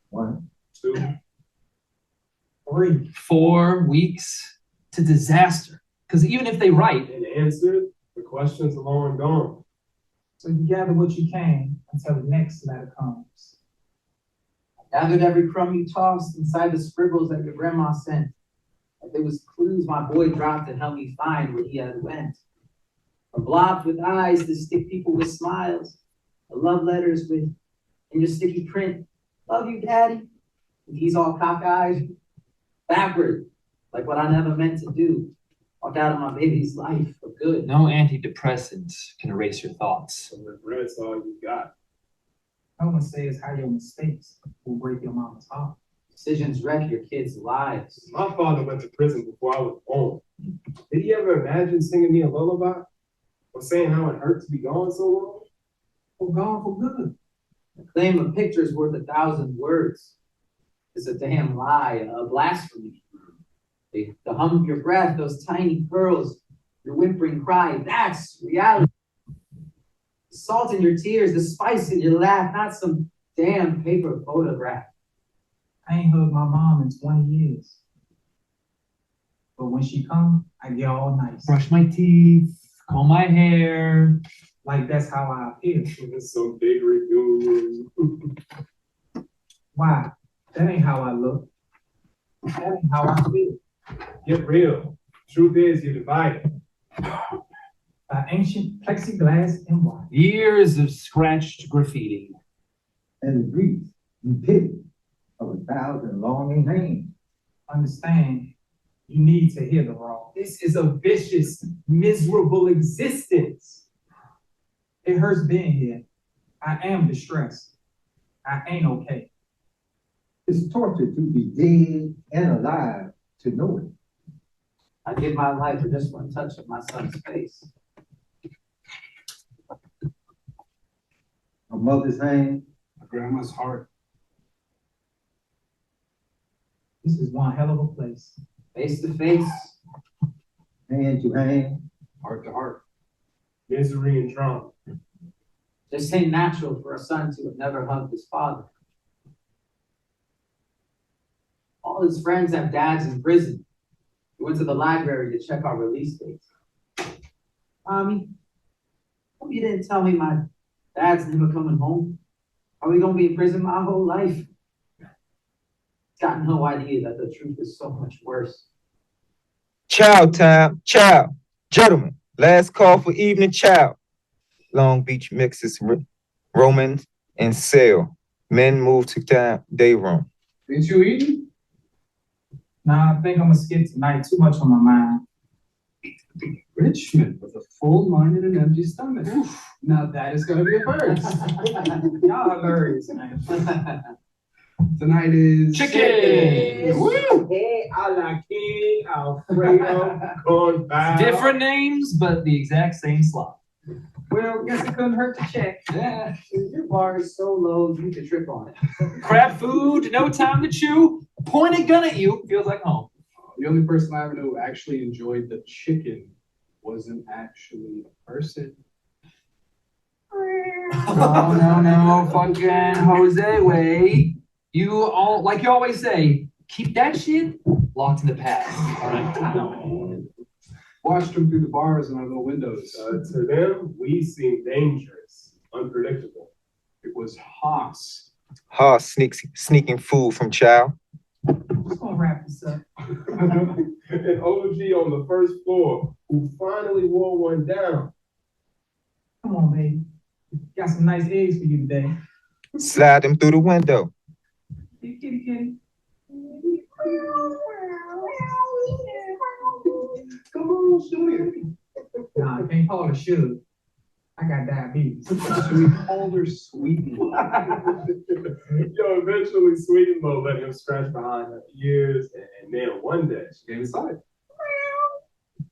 1, 2, 3. 4 weeks to disaster. Because even if they write, and answer, the questions are long gone. So you gather what you can until the next letter comes. I gathered every crumb you tossed inside the scribbles that your grandma sent. Like there was clues my boy dropped to help me find where he had went. From blobs with eyes to stick people with smiles. The love letters with, in your sticky print, love you, daddy. And he's all cockeyed. Backward, like what I never meant to do. Walk out of my baby's life for good. no antidepressants can erase your thoughts. So regret's all you got. No one says how your mistakes will break your mama's heart. Decisions wreck your kids' lives. My father went to prison before I was born. Did he ever imagine singing me a lullaby? Or saying how it hurt to be gone so long? Or gone for good. The claim a picture is worth 1,000 words. It's a damn lie, a blasphemy. The hum of your breath, those tiny pearls, your whimpering cry, that's reality. The salt in your tears, the spice in your laugh, not some damn paper photograph. I ain't hugged my mom in 20 years. But when she come, I get all nice. Brush my teeth, comb my hair. Like that's how I appear. It's some big reunion. Why? That ain't how I look. That ain't how I feel. Get real. Truth is, you're divided. By ancient plexiglass and wire. Years of scratched graffiti. And the grief and pity of 1,000 longing hands. Understand, you need to hear the raw. This is a vicious, miserable existence. It hurts being here. I am distressed. I ain't okay. It's torture to be dead and alive to know it. I'd give my life for just one touch of my son's face. My mother's hand, My grandma's heart. This is one hell of a place. Face to face. hand to hand. Heart to heart. Misery and trauma. Just ain't natural for a son to have never hugged his father. All his friends have dads in prison. We went to the library to check our release dates. Mommy, hope you didn't tell me my dad's never coming home. Are we gonna be in prison my whole life? Got no idea that the truth is so much worse. Chow time, chow. Gentlemen, last call for evening chow. Long Beach mixes Romans and Sale. Men move to day room. Ain't you eating? Nah, I think I'm gonna skip tonight. Too much on my mind. Richmond with a full mind and an empty stomach. Oof, now that is gonna be a first. Y'all hilarious, man. Tonight is Chicken! Woo! Hey, a la King Alfredo con pao. Different names, but the exact same slot. Well, guess it couldn't hurt to check. Yeah. Your bar is so low, you could trip on it. Crab food, no time to chew. Pointed gun at you, feels like home. The only person I ever knew who actually enjoyed the chicken wasn't actually a person. No, fucking Jose, wait. You all, like you always say, keep that shit locked in the past. All right? Watched them through the bars and our little windows. To them, we seem dangerous, unpredictable. It was Haas. Haas sneaking food from chow. Just gonna wrap this up. An OG on the first floor who finally wore one down. Come on, baby. Got some nice eggs for you today. Slide them through the window. Hey, kitty, kitty. Come on, Sweetie. Nah, I can't call her sugar. I got diabetes. So we called her Sweetie. Yo, eventually Sweetie Mo let him scratch behind her ears, and then one day She gave inside.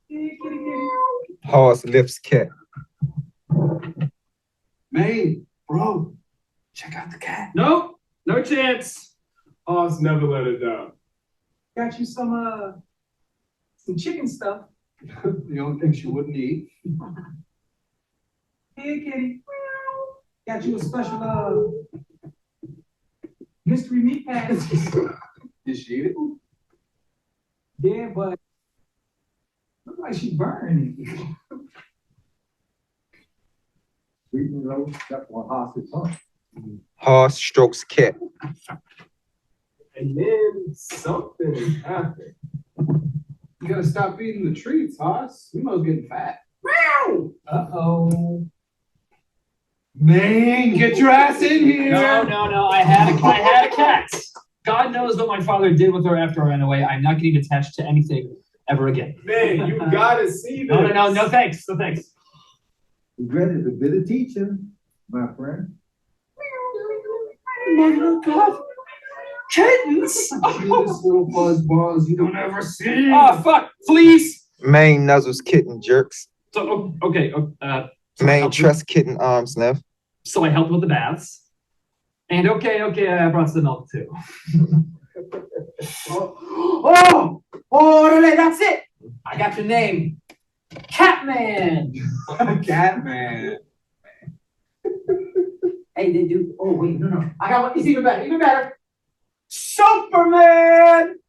Hey, kitty, kitty. Haas lifts cat. Maine, bro, check out the cat. Nope, no chance. Haas never let it down. Got you some chicken stuff. The only thing she wouldn't eat. Hey, kitty. Got you a special mystery meat patty. Did she eat it? Yeah, but look like she burned it. Sweet and low, that's what Haas is on. Haas strokes cat. And then something happened. You gotta stop eating the treats, Haas. We must getting fat. Uh-oh. Maine, get your ass in here. No. I had a cat. God knows what my father did with her after I ran away. I'm not getting attached to anything ever again. Man, you gotta see this. No thanks. No thanks. Regret is a bitter teacher, my friend. My God. Kittens! Cutest little fuzzballs you don't ever see. Oh, fuck, please. Main nuzzles kitten jerks. So, okay, so I Main helped trust kitten arms left. So I helped with the baths. And okay, I brought some milk too. Orale, that's it. I got your name. Catman. Catman. Hey, they do. Oh, wait, no. I got one. It's even better. Superman.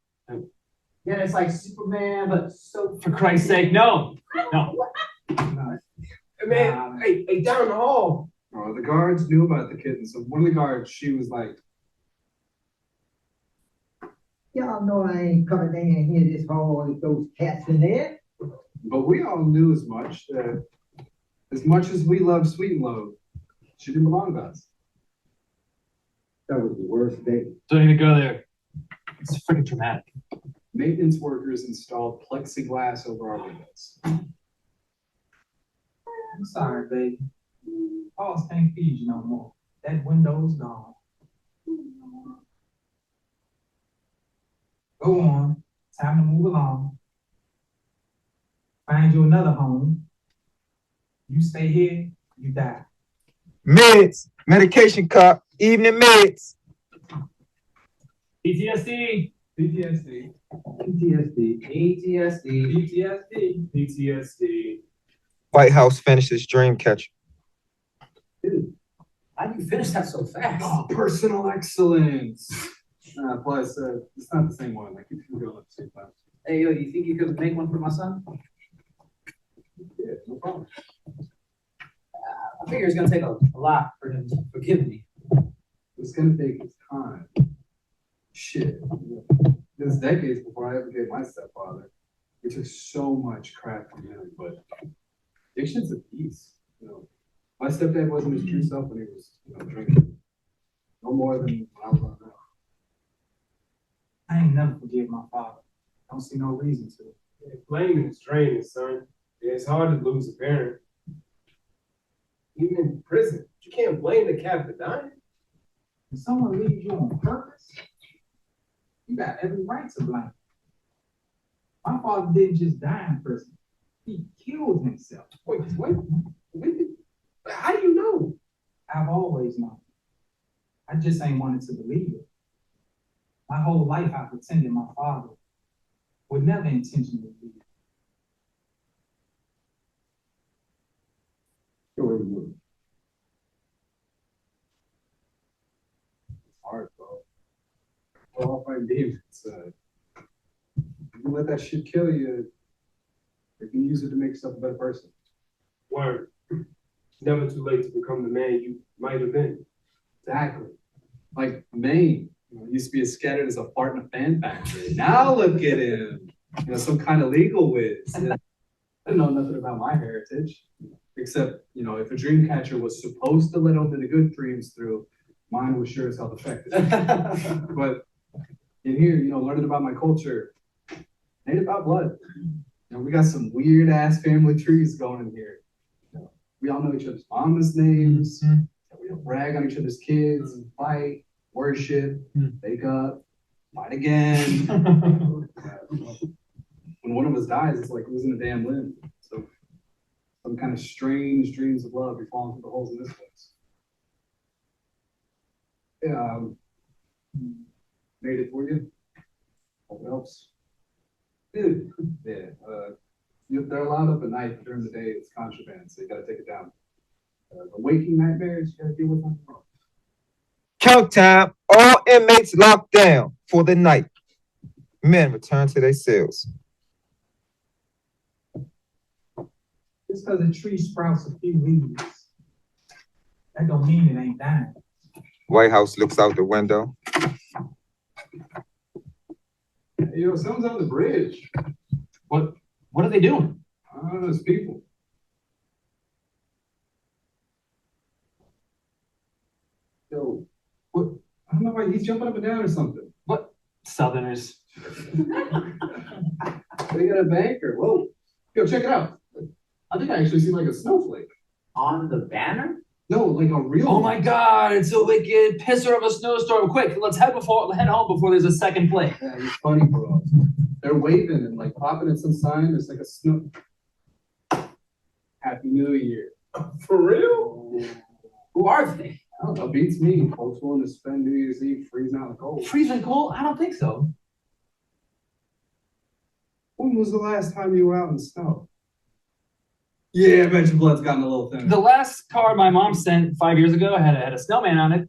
Yeah, it's like Superman, but so. For Christ's sake, no. Man, hey, down the hall. Oh, the guards knew about the kitten. So one of the guards, she was like, Y'all know I ain't coming down here this hall with those cats in there. but we all knew as much as we love Sweet and Low, she didn't belong to us. That was the worst day. Don't even go there. It's freaking dramatic. Maintenance workers installed plexiglass over our windows. I'm sorry, baby. Paws can't feed you no more. That window's gone. Go on. Time to move along. Find you another home. You stay here, you die. Meds. Medication cup. Evening meds. PTSD. PTSD. PTSD. White House finishes dream catcher. Dude, how do you finish that so fast? Oh, personal excellence. Plus, it's not the same one. Like, you can go at the same time. Hey, yo, you think you could make one for my son? Yeah, no problem. I figure it's gonna take a lot for him to forgive me. It's gonna take his time. Shit. This decades before I ever gave my stepfather. We took so much crap from him, but addiction's a piece. You know, my stepdad wasn't his true self when he was, drinking. No more than when I was on that. I ain't never forgive my father. Don't see no reason to. Yeah, blaming is draining, son. Yeah, it's hard to lose a parent. Even in prison, you can't blame the cat for dying. When someone leaves you on purpose, you got every right to blame. My father didn't just die in prison. He killed himself. Wait, how do you know? I've always known. I just ain't wanted to believe it. My whole life I pretended my father would never intentionally leave. Sure he would. It's hard, bro. We're all fighting demons. You let that shit kill you, you can use it to make yourself a better person. Word. It's never too late to become the man you might have been. Exactly. Like Maine, used to be as scattered as a fart in a fan factory. Now look at him. Some kind of legal whiz. I didn't know nothing about my heritage. Except, if a dream catcher was supposed to let only the good dreams through, mine was sure as hell affected. But in here, learning about my culture, ain't about blood. We got some weird ass family trees going in here. We all know each other's mama's names. We don't brag on each other's kids, fight, worship, wake up, fight again. When one of us dies, it's like losing a damn limb. So some kind of strange dreams of love are falling through the holes in this place. Yeah, made it for you. Hope it helps. Dude, yeah, they're allowed up at night, but during the day it's contraband, so you gotta take it down. The waking nightmares, you gotta deal with them. Count time. All inmates locked down for the night. Men return to their cells. Just because a tree sprouts a few leaves, that don't mean it ain't dying. White House looks out the window. Hey, someone's on the bridge. What are they doing? I don't know, there's people. Yo, what? I don't know why he's jumping up and down or something. What? Southerners. They got a banker. Whoa. Yo, check it out. I think I actually see like a snowflake. On the banner? No, like a real Oh one. my God, it's a wicked pisser of a snowstorm. Quick, let's head home before there's a second flake. Yeah, he's funny, bro. They're waving and like popping at some sign. It's like a snow. Happy New Year. For real? Who are they? I don't know, beats me. Folks willing to spend New Year's Eve freezing out in the cold. Freezing cold? I don't think so. When was the last time you were out in snow? Yeah, I bet your blood's gotten a little thin. The last card my mom sent 5 years ago had a snowman on it.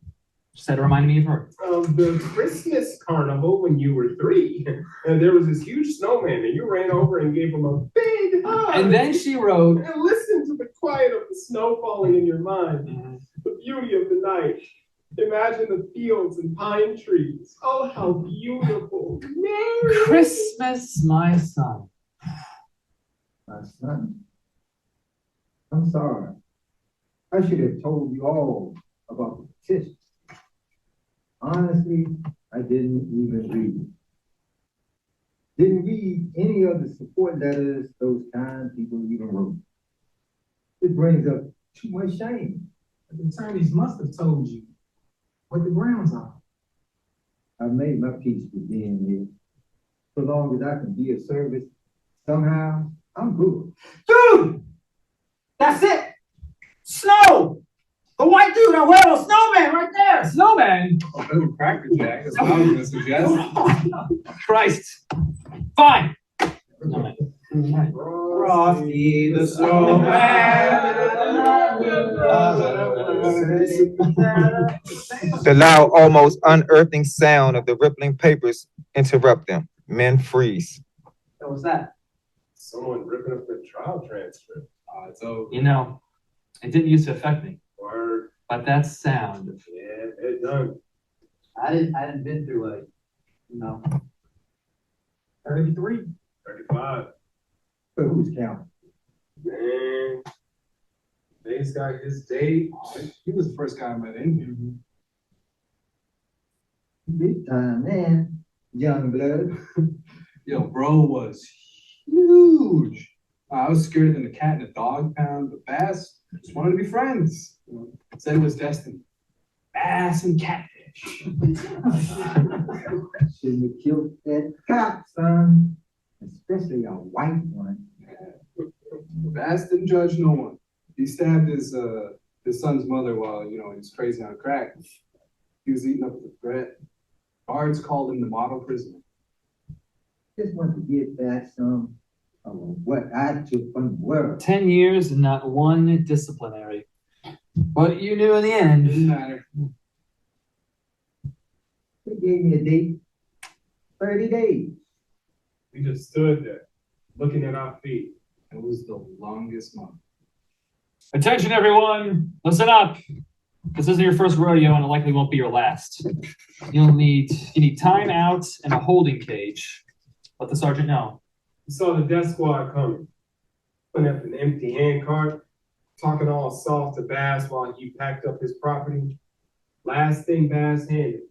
She said it reminded me of her. The Christmas carnival when you were 3, and there was this huge snowman, and you ran over and gave him a big hug. And then she wrote, And listen to the quiet of the snow falling in your mind, the beauty of the night. Imagine the fields and pine trees. Oh, how beautiful. Merry Christmas, my son. My son, I'm sorry. I should have told you all about the petition. Honestly, I didn't even read it. Didn't read any of the support letters those kind people even wrote. It brings up too much shame. The attorneys must have told you what the grounds are. I've made my peace with being here. So long as I can be of service, somehow, I'm good. Dude! That's it! Snow! The white dude on Whale Snowman right there! Snowman? Better Cracker Jack, that's what I was gonna suggest. Christ. Fine. Frosty the Snowman. The loud, almost unearthing sound of the rippling papers interrupt them. Men freeze. What was that? Someone ripping up the trial transcript. It's over. You know, it didn't used to affect me. Word. But that sound. Yeah, it's done. I hadn't been through a, 33. 35. But who's counting? Man, Dave's got his date. He was the first guy I met in here. Big time, man. Young blood. Yo, bro was huge. I was scared than the cat in the dog pound, but Bass just wanted to be friends. Said it was destined. Bass and catfish. Shouldn't have killed that cop, son. Especially a white one. Bass didn't judge no one. He stabbed his son's mother while, he was crazy on crack. He was eating up the threat. Guards called him the model prisoner. Just want to get back some of what I took from the world. 10 years and not one disciplinary. But you knew in the end. Didn't matter. They gave me a date. 30 days. We just stood there, looking at our feet. It was the longest month. Attention, everyone. Listen up. This isn't your first rodeo and it likely won't be your last. You need time out and a holding cage. Let the sergeant know. We saw the death squad coming. Putting up an empty handcart, talking all soft to Bass while he packed up his property. Last thing Bass handed.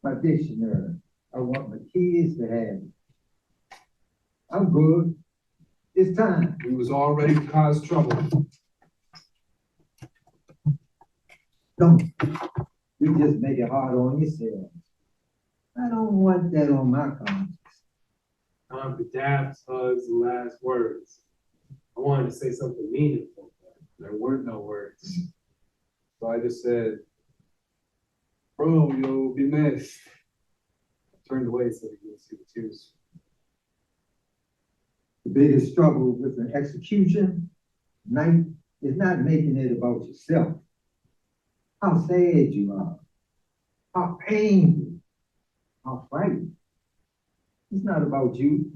My dictionary. I want my kids to have it. I'm good. It's time. He was all ready to cause trouble. Don't. You just make it hard on yourself. I don't want that on my conscience. Time for dabs, hugs, and last words. I wanted to say something meaningful. There weren't no words. So I just said, bro, you'll be missed. I turned away so he couldn't see the tears. The biggest struggle with an execution night is not making it about yourself. How sad you are. How painful. How frightened. It's not about you.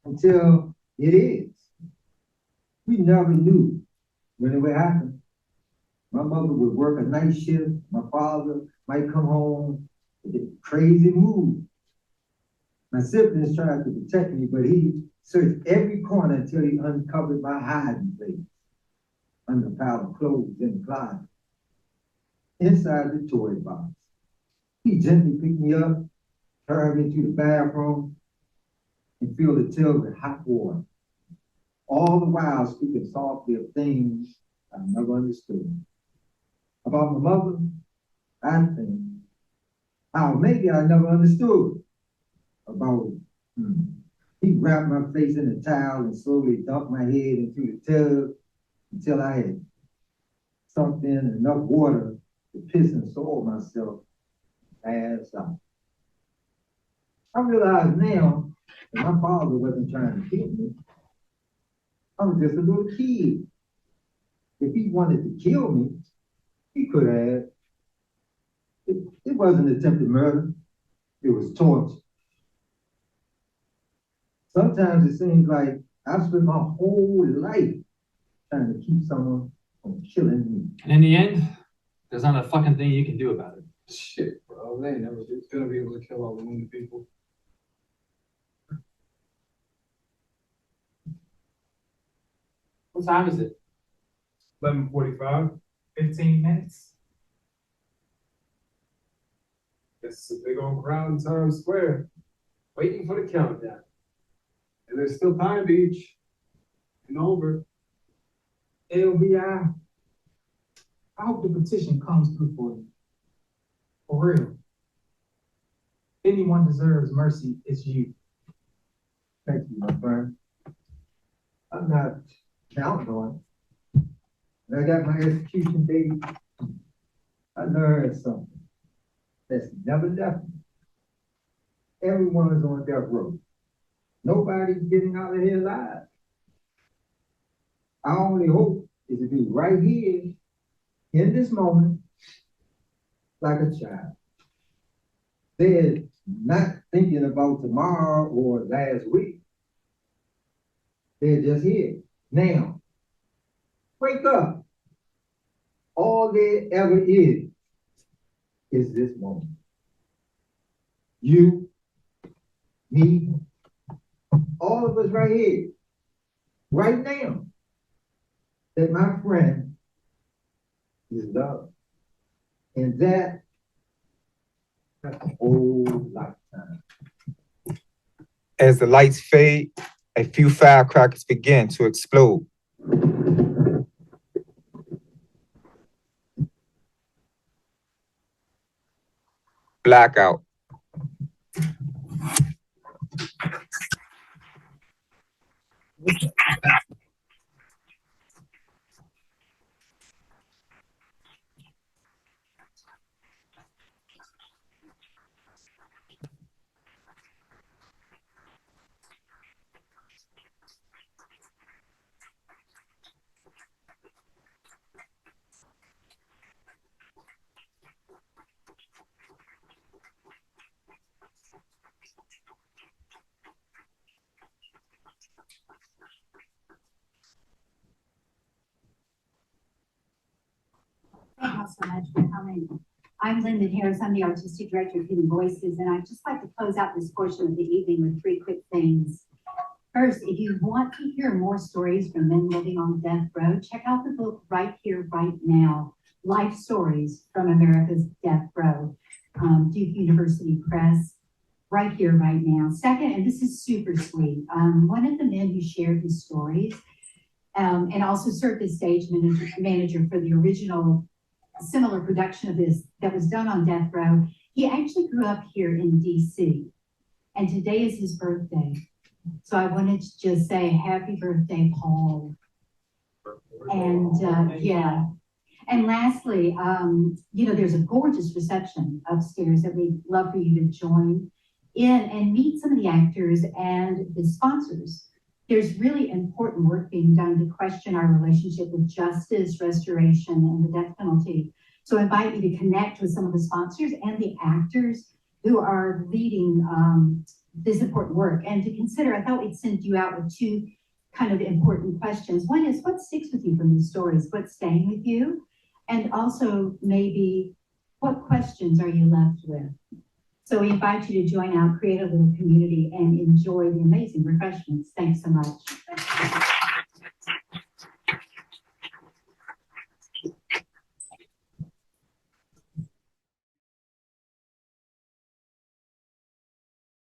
Until it is. We never knew when it would happen. My mother would work a night shift. My father might come home with a crazy mood. My siblings tried to protect me, but he searched every corner until he uncovered my hiding place under a pile of clothes in the closet. Inside the toy box, he gently picked me up, carried me to the bathroom, and filled the tub with hot water. all the while speaking softly of things I never understood. About my mother, I think how maybe I never understood about he wrapped my face in a towel and slowly dumped my head into the tub until I had sucked in enough water to piss and soil myself ass out. I realize now that my father wasn't trying to kill me. I was just a little kid. If he wanted to kill me, he could have. It wasn't attempted murder. It was torture. Sometimes it seems like I've spent my whole life trying to keep someone from killing me. And in the end, there's not a fucking thing you can do about it. Shit, bro. They ain't never gonna be able to kill all the wounded people. What time is it? 11:45, 15 minutes. It's a big old crowd in Times Square, waiting for the countdown. And there's still time, Beach. And over. LBI, I hope the petition comes through for you. For real. If anyone deserves mercy, it's you. Thank you, my friend. I'm not counting on it. When I got my execution date, I learned something that's never left me. Everyone is on death row. Nobody's getting out of here alive. Our only hope is to be right here in this moment like a child. They're not thinking about tomorrow or last week. They're just here now. Wake up. All there ever is this moment. You, me, all of us right here, right now, that my friend is love. And that's a whole lifetime. As the lights fade, a few firecrackers begin to explode. Blackout. Thank you so much for coming. I'm Lyndon Harris. I'm the Artistic Director of Hidden Voices, and I'd just like to close out this portion of the evening with 3 quick things. First, if you want to hear more stories from men living on death row, check out the book Right Here, Right Now, Life Stories from America's Death Row, Duke University Press, Right Here, Right Now. Second, and this is super sweet, one of the men who shared his stories and also served as stage manager for the original similar production of this that was done on death row. He actually grew up here in DC, and today is his birthday. So I wanted to just say happy birthday, Paul. And yeah. And lastly, there's a gorgeous reception upstairs that we'd love for you to join in and meet some of the actors and the sponsors. There's really important work being done to question our relationship with justice, restoration, and the death penalty. So I invite you to connect with some of the sponsors and the actors who are leading this important work. And to consider, I thought we'd send you out with 2 kind of important questions. One is, what sticks with you from these stories? What's staying with you? And also maybe, what questions are you left with? So we invite you to join out, create a little community, and enjoy the amazing refreshments. Thanks so much.